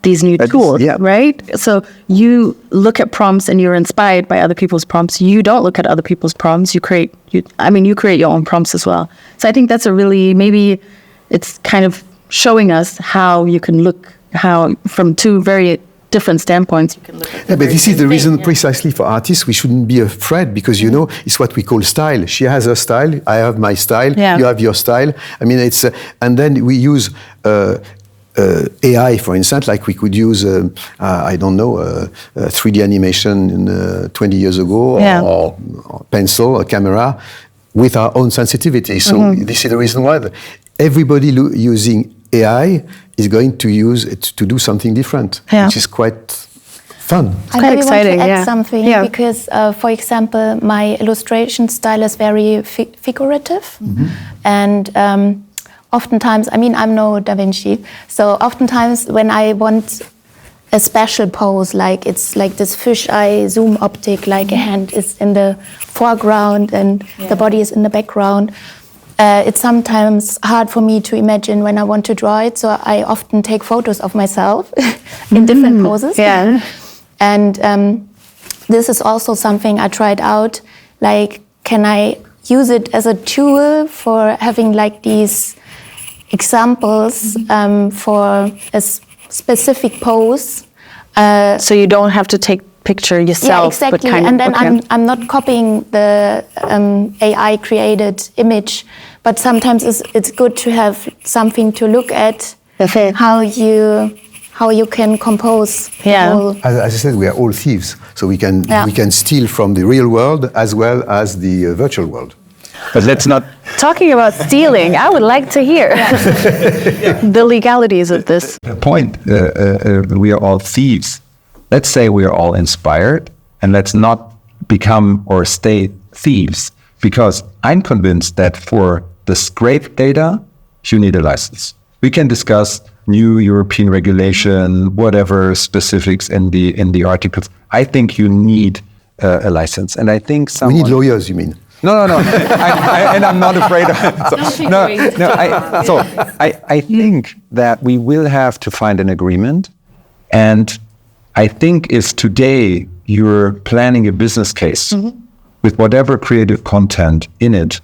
these new tools, right? So you look at prompts and you're inspired by other people's prompts. You don't look at other people's prompts. You create your own prompts as well. So I think that's maybe it's kind of showing us how you can look, how from two very different standpoints you can look at. But this is the reason precisely for artists we shouldn't be afraid, because it's what we call style. She has her style, I have my style, you have your style. I mean, it's and then we use AI, for instance, like we could use, 3D animation 20 years ago, or pencil or camera, with our own sensitivity. So this is the reason why everybody using AI is going to use it to do something different, which is quite fun. I quite exciting, want to add something because, for example, my illustration style is very figurative, and oftentimes, I'm no Da Vinci, so oftentimes when I want a special pose, like it's like this fisheye zoom optic, like a hand is in the foreground and the body is in the background, it's sometimes hard for me to imagine when I want to draw it, so I often take photos of myself in different poses. Yeah. And this is also something I tried out, like, can I use it as a tool for having like these examples for a specific pose. So you don't have to take picture yourself. Yeah, exactly. And then I'm not copying the AI created image, but sometimes it's good to have something to look at, how you can compose. As I said, we are all thieves, so we can steal from the real world as well as the virtual world. But let's not... Talking about stealing, I would like to hear the legalities of this. The point, we are all thieves. Let's say we are all inspired, and let's not become or stay thieves, because I'm convinced that for the scrape data, you need a license. We can discuss new European regulation, whatever specifics in the articles. I think you need a license, and I think we need lawyers. You mean? No. And I'm not afraid of it. I think that we will have to find an agreement. And I think if today you're planning a business case with whatever creative content in it,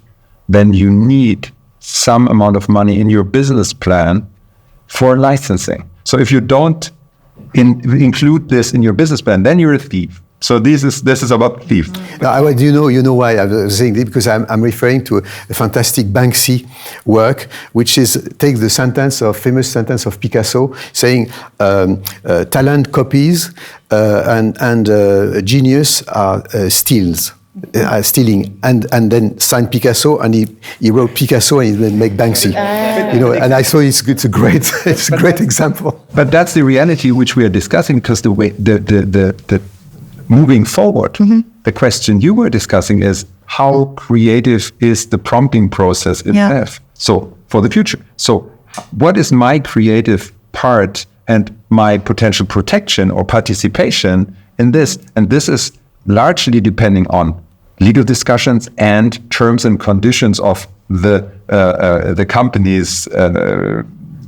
then you need some amount of money in your business plan for licensing. So if you don't include this in your business plan, then you're a thief. So this is about thief. You know why I was saying this? Because I'm referring to a fantastic Banksy work, which is take the famous sentence of Picasso, saying talent copies and genius are stealing, and then signed Picasso, and he wrote Picasso and he then make Banksy. And I thought it's a great example. But that's the reality which we are discussing, because the way the moving forward, the question you were discussing is how creative is the prompting process itself? So for the future. So what is my creative part and my potential protection or participation in this? And this is largely depending on legal discussions and terms and conditions of the companies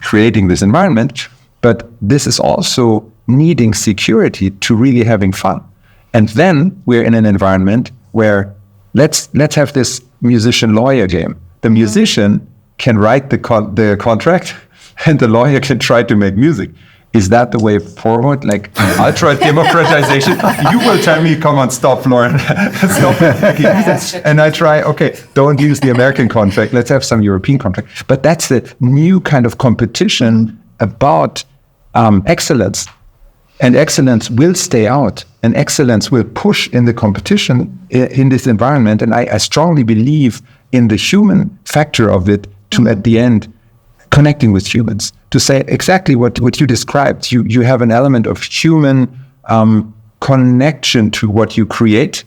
creating this environment. But this is also needing security to really having fun. And then we're in an environment where let's have this musician-lawyer game. The musician can write the contract, and the lawyer can try to make music. Is that the way forward? Like, I'll try democratization. You will tell me, come on, stop, Lauren. Stop. And I try, okay, don't use the American contract. Let's have some European contract. But that's the new kind of competition about excellence. And excellence will stay out, and excellence will push in the competition in this environment. And I strongly believe in the human factor of it to, at the end, connecting with humans, to say exactly what you described. You have an element of human connection to what you create,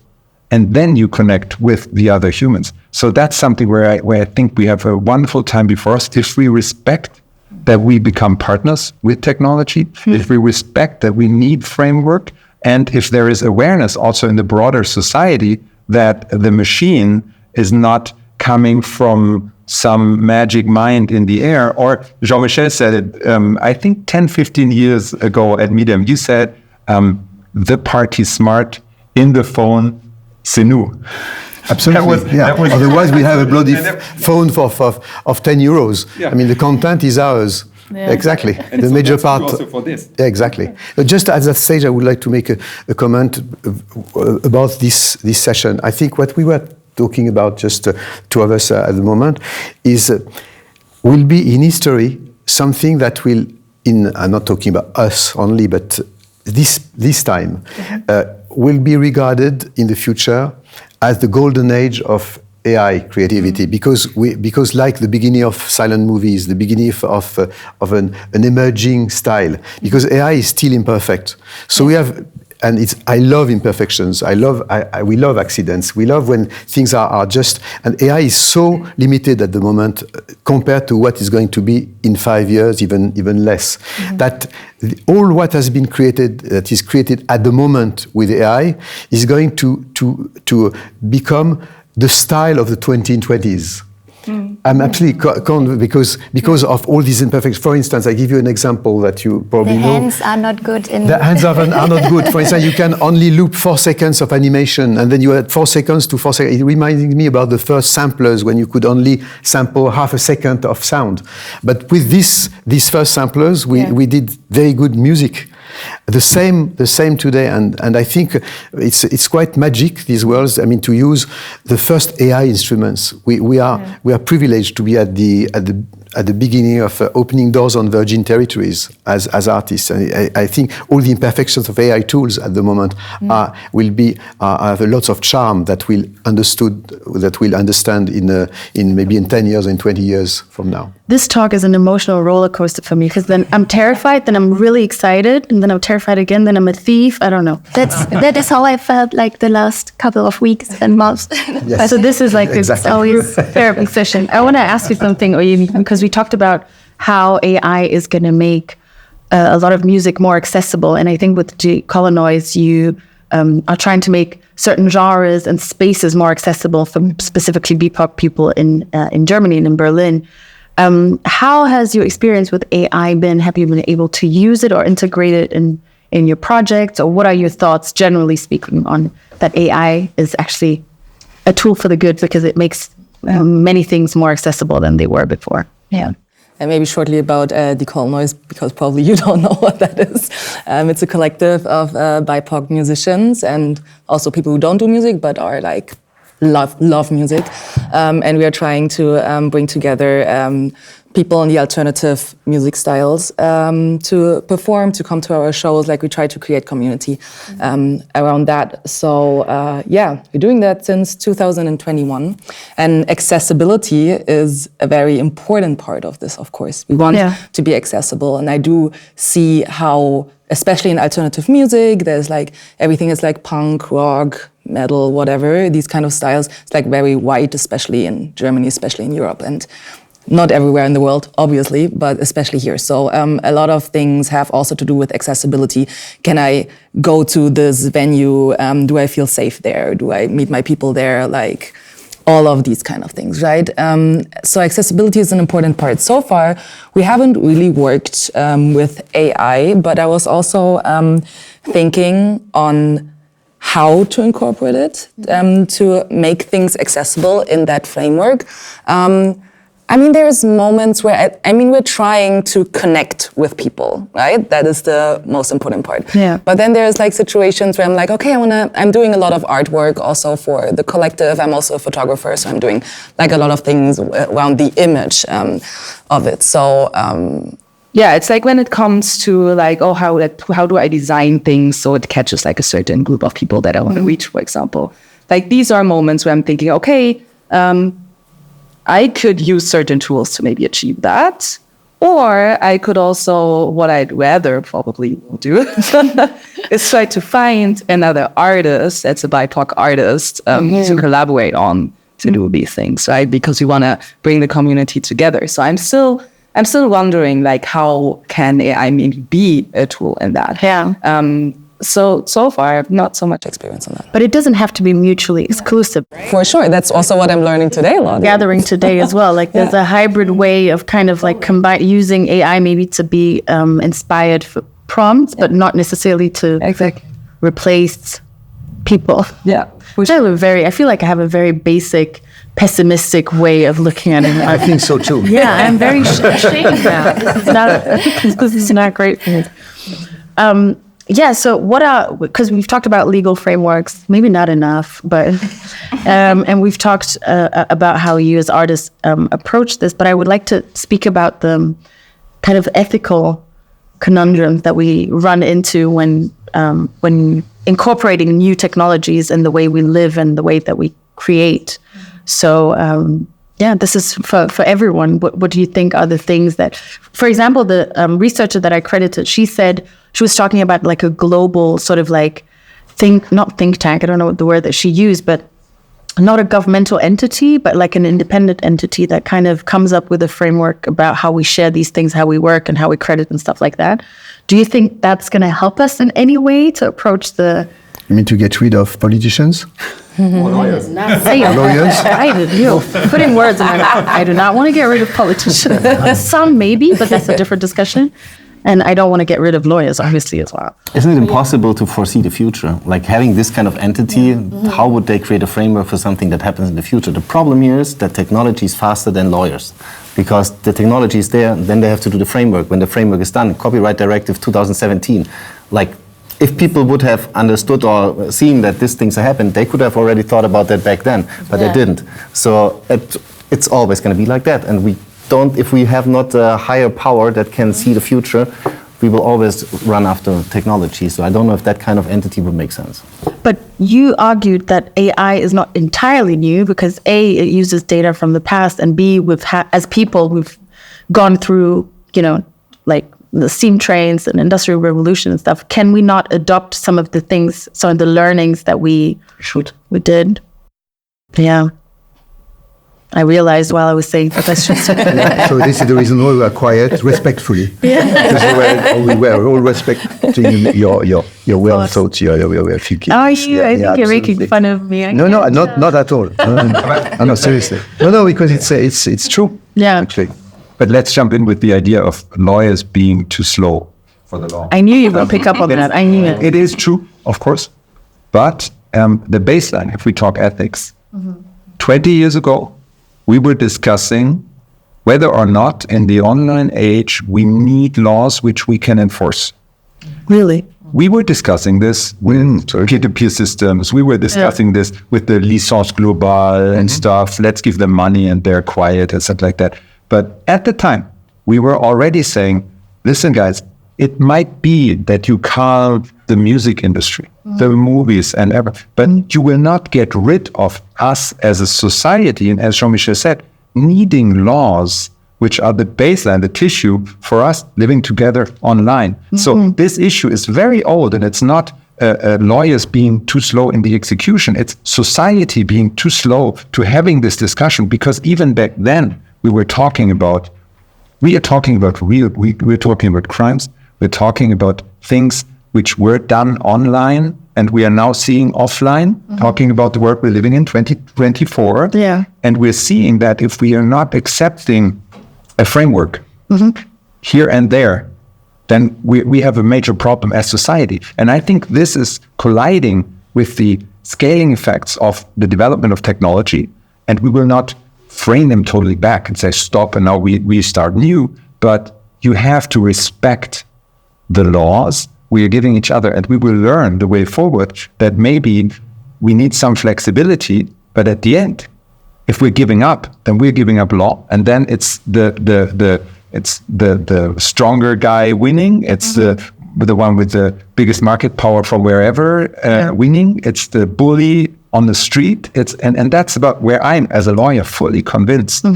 and then you connect with the other humans. So that's something where I think we have a wonderful time before us if we respect that we become partners with technology, if we respect that we need framework, and if there is awareness also in the broader society that the machine is not coming from some magic mind in the air. Or Jean-Michel said it, I think 10, 15 years ago at Medium, you said, the party smart, in the phone, c'est nous. Absolutely. Otherwise, we have a bloody phone of 10 euros. Yeah. I mean, the content is ours. Yeah. Exactly. And the so major part. Also for this. Yeah, exactly. Just at that stage, I would like to make a comment about this session. I think what we were talking about, just two of us at the moment, is will be in history something that will, I'm not talking about us only, but this time, will be regarded in the future as the golden age of AI creativity, because like the beginning of silent movies, the beginning of an emerging style, because AI is still imperfect. So we have, and I love imperfections. We love accidents. We love when things are just, and AI is so limited at the moment compared to what is going to be in 5 years, even less. That all what has been created, that is created at the moment with AI, is going to become the style of the 2020s. I'm absolutely because of all these imperfections. For instance, I give you an example that you probably know. The hands are not good. The hands are not good. For instance, you can only loop 4 seconds of animation, and then you add 4 seconds to 4 seconds. It reminds me about the first samplers when you could only sample half a second of sound. But with these first samplers, we did very good music. The same today, and I think it's quite magic, these worlds. I mean, to use the first AI instruments. We are privileged to be at the beginning of opening doors on virgin territories as artists. And I think all the imperfections of AI tools at the moment have lots of charm that we'll understand in maybe in 10 years and 20 years from now. This talk is an emotional roller coaster for me, because then I'm terrified, then I'm really excited, and then I'm terrified again, then I'm a thief. I don't know. That is how I felt like the last couple of weeks and months. Yes. So this is like always therapy session. I want to ask you something, Oyemi, because we talked about how AI is going to make a lot of music more accessible, and I think with Decolonize, you are trying to make certain genres and spaces more accessible for specifically BIPOC people in Germany and in Berlin. How has your experience with AI been? Have you been able to use it or integrate it in your projects? Or what are your thoughts, generally speaking, on that AI is actually a tool for the good because it makes many things more accessible than they were before? Yeah. And maybe shortly about Decolonize, because probably you don't know what that is. It's a collective of BIPOC musicians and also people who don't do music but are like love music. And we are trying to bring together people in the alternative music styles to perform, to come to our shows. Like, we try to create community around that. So we're doing that since 2021. And accessibility is a very important part of this, of course. We want to be accessible. And I do see how, especially in alternative music, there's like, everything is like punk, rock, metal, whatever, these kind of styles. It's like very white, especially in Germany, especially in Europe. And not everywhere in the world, obviously, but especially here. So a lot of things have also to do with accessibility. Can I go to this venue? Do I feel safe there? Do I meet my people there? Like, all of these kind of things, right? So accessibility is an important part. So far, we haven't really worked with AI, but I was also thinking on how to incorporate it to make things accessible in that framework. I mean, there's moments where, we're trying to connect with people, right? That is the most important part. Yeah. But then there's like situations where I'm like, okay, I'm doing a lot of artwork also for the collective. I'm also a photographer, so I'm doing like a lot of things around the image of it. So, yeah, it's like when it comes to like, how do I design things so it catches like a certain group of people that I want to reach, for example. Like, these are moments where I'm thinking, okay, I could use certain tools to maybe achieve that, Or I could also, what I'd rather probably do, is try to find another artist that's a BIPOC artist to collaborate on to do these things, right? Because we want to bring the community together. So I'm still wondering, like, how can AI maybe be a tool in that? Yeah. So far, I have not so much experience on that. But it doesn't have to be mutually exclusive. For sure. That's also what I'm learning today a lot. Gathering today as well. Like there's a hybrid way of kind of like using AI maybe to be inspired for prompts, but not necessarily to replace people. Yeah. I feel like I have a very basic, pessimistic way of looking at it. I think so too. Yeah, I'm very ashamed now. This is not great for me. Yeah, so because we've talked about legal frameworks, maybe not enough, but, and we've talked about how you as artists approach this, but I would like to speak about the kind of ethical conundrums that we run into when incorporating new technologies in the way we live and the way that we create. So, this is for everyone. What do you think are the things that, for example, the researcher that I credited, she said, she was talking about like a global sort of like not think tank, I don't know what the word that she used, but not a governmental entity, but like an independent entity that kind of comes up with a framework about how we share these things, how we work and how we credit and stuff like that. Do you think that's going to help us in any way to approach the... You mean to get rid of politicians? Lawyers. You're putting words in my mouth. I do not want to get rid of politicians. Some maybe, but that's a different discussion. And I don't want to get rid of lawyers, obviously, as well. Isn't it impossible to foresee the future? Like having this kind of entity, how would they create a framework for something that happens in the future? The problem here is that technology is faster than lawyers. Because the technology is there, then they have to do the framework. When the framework is done, Copyright Directive 2017, like if people would have understood or seen that these things happened, they could have already thought about that back then, but they didn't. So it's always going to be like that. And if we have not a higher power that can see the future, we will always run after technology. So I don't know if that kind of entity would make sense. But you argued that AI is not entirely new because A, it uses data from the past, and B, as people, we've gone through, like the steam trains and industrial revolution and stuff. Can we not adopt some of the things, some of the learnings that we did? Yeah. I realized while I was saying that that's just... So this is the reason why we are quiet, respectfully. Because we were all respecting your well thoughts, your thinking. Are you? I think you're making fun of me. No, not at all. No, seriously. No, because it's true. Yeah. Actually. But let's jump in with the idea of lawyers being too slow for the law. I knew you would pick up on that. I knew it. It is true, of course. But the baseline, if we talk ethics, 20 years ago, we were discussing whether or not in the online age we need laws which we can enforce. Really? We were discussing this with peer-to-peer systems. We were discussing this with the Licence Global and stuff. Let's give them money and they're quiet and stuff like that. But at the time, we were already saying, listen, guys, it might be that you carve the music industry, the movies and everything, but you will not get rid of us as a society. And as Jean-Michel said, needing laws which are the baseline, the tissue for us living together online. So this issue is very old, and it's not lawyers being too slow in the execution. It's society being too slow to having this discussion, because even back then we are talking about crimes. We're talking about things which were done online and we are now seeing offline, talking about the world we're living in 2024. Yeah. And we're seeing that if we are not accepting a framework here and there, then we have a major problem as society. And I think this is colliding with the scaling effects of the development of technology. And we will not frame them totally back and say, stop, and now we start new. But you have to respect the laws we are giving each other. And we will learn the way forward that maybe we need some flexibility, but at the end, if we're giving up, then we're giving up law, and then it's the stronger guy winning. It's the one with the biggest market power from wherever winning. It's the bully on the street. And that's about where I'm, as a lawyer, fully convinced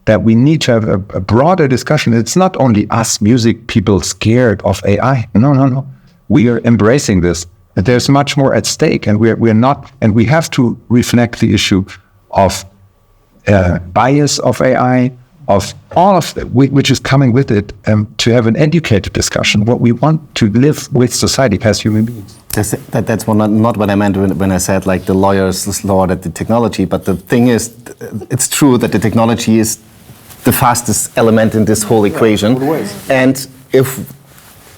that we need to have a broader discussion. It's not only us music people scared of AI. No. We are embracing this. There's much more at stake, and we're not, and we have to reflect the issue of bias of AI, of all of that, which is coming with it, to have an educated discussion, what we want to live with society as human beings. That's not what I meant when I said like the lawyers law that the technology, but the thing is, it's true that the technology is the fastest element in this whole equation. And if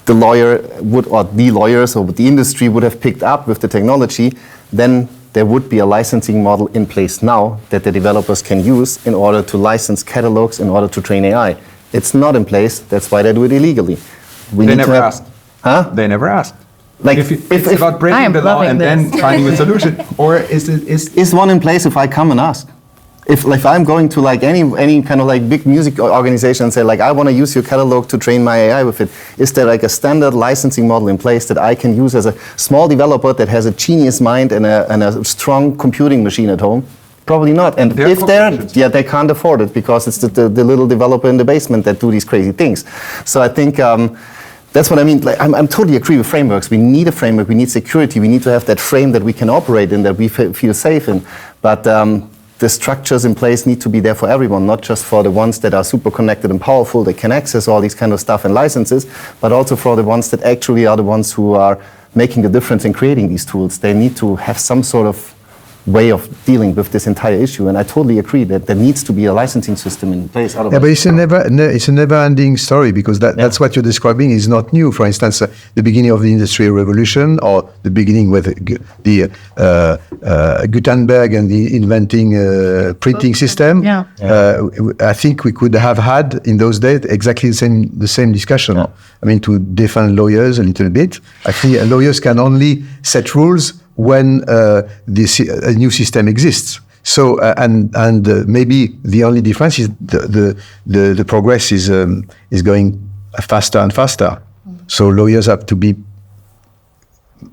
the lawyer would, or the lawyers or the industry would have picked up with the technology, then there would be a licensing model in place now that the developers can use in order to license catalogs in order to train AI. It's not in place, that's why they do it illegally. They never asked. Huh? They never asked. Like if it's about breaking the law and then finding a solution, or is one in place if I come and ask? If I'm going to like any kind of like big music organization and say like I want to use your catalog to train my AI with it, is there like a standard licensing model in place that I can use as a small developer that has a genius mind and a strong computing machine at home? Probably not. And if they can't afford it because it's the little developer in the basement that do these crazy things. So I think that's what I mean. Like, I'm totally agree with frameworks. We need a framework. We need security. We need to have that frame that we can operate in, that we feel safe in. But the structures in place need to be there for everyone, not just for the ones that are super connected and powerful, that can access all these kind of stuff and licenses, but also for the ones that actually are the ones who are making the difference in creating these tools. They need to have some sort of way of dealing with this entire issue, and I totally agree that there needs to be a licensing system in place. Yeah, but it's a never-ending story, because that's what you're describing is not new. For instance, the beginning of the Industrial Revolution, or the beginning with the Gutenberg and the inventing printing system. Yeah. I think we could have had in those days exactly the same discussion. Yeah. I mean, to defend lawyers a little bit, actually, lawyers can only set rules when a new system exists. So and maybe the only difference is the progress is going faster and faster. So lawyers have to be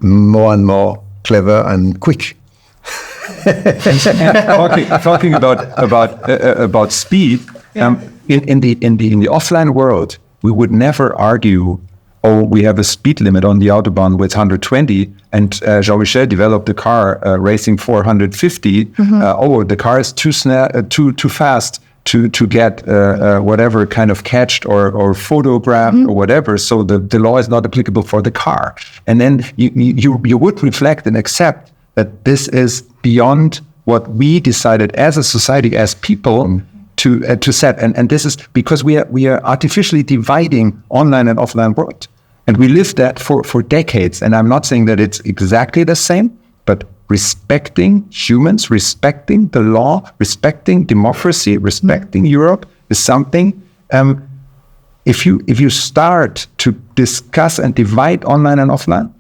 more and more clever and quick. talking about speed, in the offline world, we would never argue, oh, we have a speed limit on the Autobahn with 120, and Jean-Michel developed a car racing 450. Oh, the car is too fast to get whatever kind of catched or photographed or whatever. So the law is not applicable for the car. And then you would reflect and accept that this is beyond what we decided as a society, as people, to set. And this is because we are artificially dividing online and offline world. And we lived that for decades. And I'm not saying that it's exactly the same, but respecting humans, respecting the law, respecting democracy, respecting Europe is something. If you start to discuss and divide online and offline,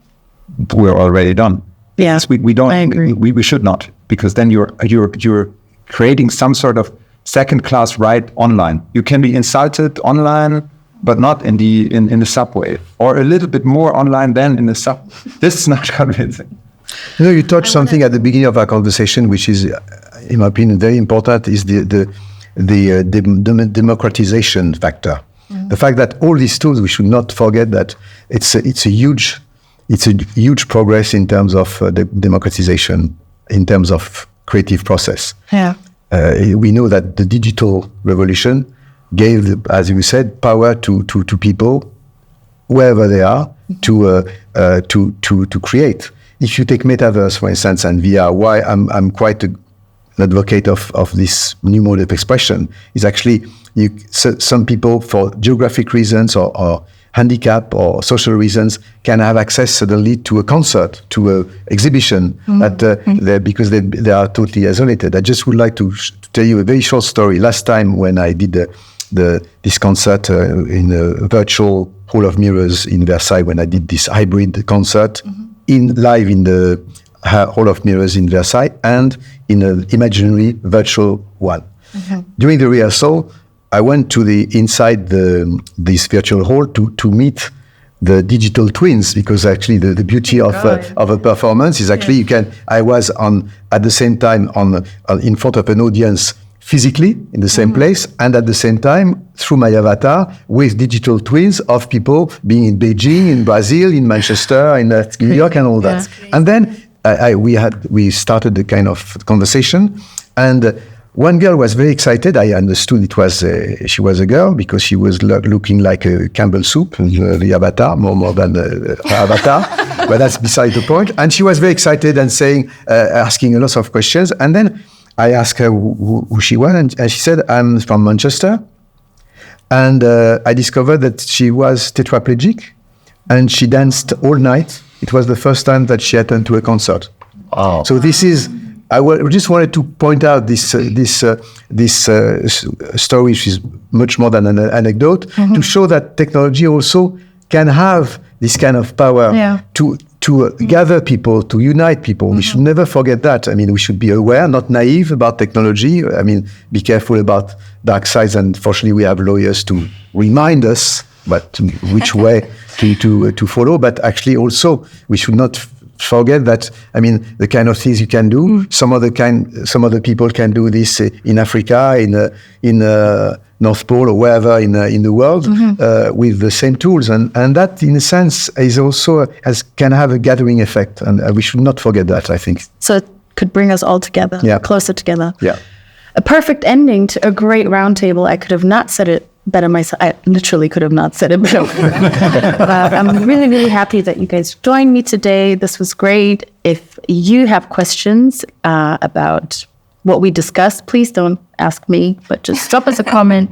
we're already done. Yes, we don't. I agree. We should not, because then you're creating some sort of second-class right online. You can be insulted online, but not in the subway, or a little bit more online than in the subway. This is not convincing. You know, you touched something at the beginning of our conversation, which is, in my opinion, very important, is the democratization factor. The fact that all these tools, we should not forget that it's a huge progress in terms of the democratization, in terms of creative process. Yeah. We know that the digital revolution gave, as you said, power to people wherever they are to create. If you take metaverse, for instance, and VR, why I'm quite an advocate of this new mode of expression is actually some people, for geographic reasons or handicap or social reasons, can have access suddenly to a concert, to an exhibition, because they are totally isolated. I just would like to tell you a very short story. Last time when I did this concert in a virtual Hall of Mirrors in Versailles, when I did this hybrid concert live in the Hall of Mirrors in Versailles and in an imaginary virtual one. During the rehearsal, I went to inside this virtual hall to meet the digital twins, because actually the beauty of a performance is actually I was at the same time in front of an audience physically in the same place, and at the same time through my avatar with digital twins of people being in Beijing, in Brazil, in Manchester, in New York, and all that. And then we started the kind of conversation, and one girl was very excited. I understood it was she was a girl because she was looking like a Campbell soup, the avatar, more than her avatar. But that's beside the point. And she was very excited and saying, asking a lot of questions. And then I asked her who she was, and she said, I'm from Manchester. And I discovered that she was tetraplegic, and she danced all night. It was the first time that she attended to a concert. Oh. So this is, just wanted to point out this story, which is much more than an anecdote, to show that technology also can have this kind of power to gather people, to unite people. We should never forget that. I mean, we should be aware, not naive about technology. I mean, be careful about dark sides. And fortunately, we have lawyers to remind us which way to follow. But actually, also, we should not forget that, I mean, the kind of things you can do. Some other people can do this in Africa, in North Pole, or wherever in the world, with the same tools, and that, in a sense, is also can have a gathering effect, and we should not forget that, I think. So it could bring us all together, closer together. Yeah. A perfect ending to a great roundtable. I could have not said it better myself. I literally could have not said it better. But I'm really, really happy that you guys joined me today. This was great. If you have questions about what we discussed, please don't ask me, but just drop us a comment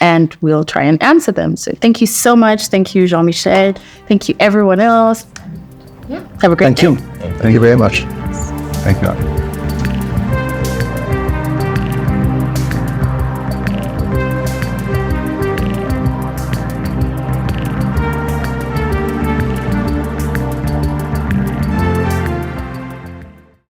and we'll try and answer them. So thank you so much. Thank you, Jean-Michel. Thank you, everyone else. Have a great day. Thank you. Thank you very much. Thank you.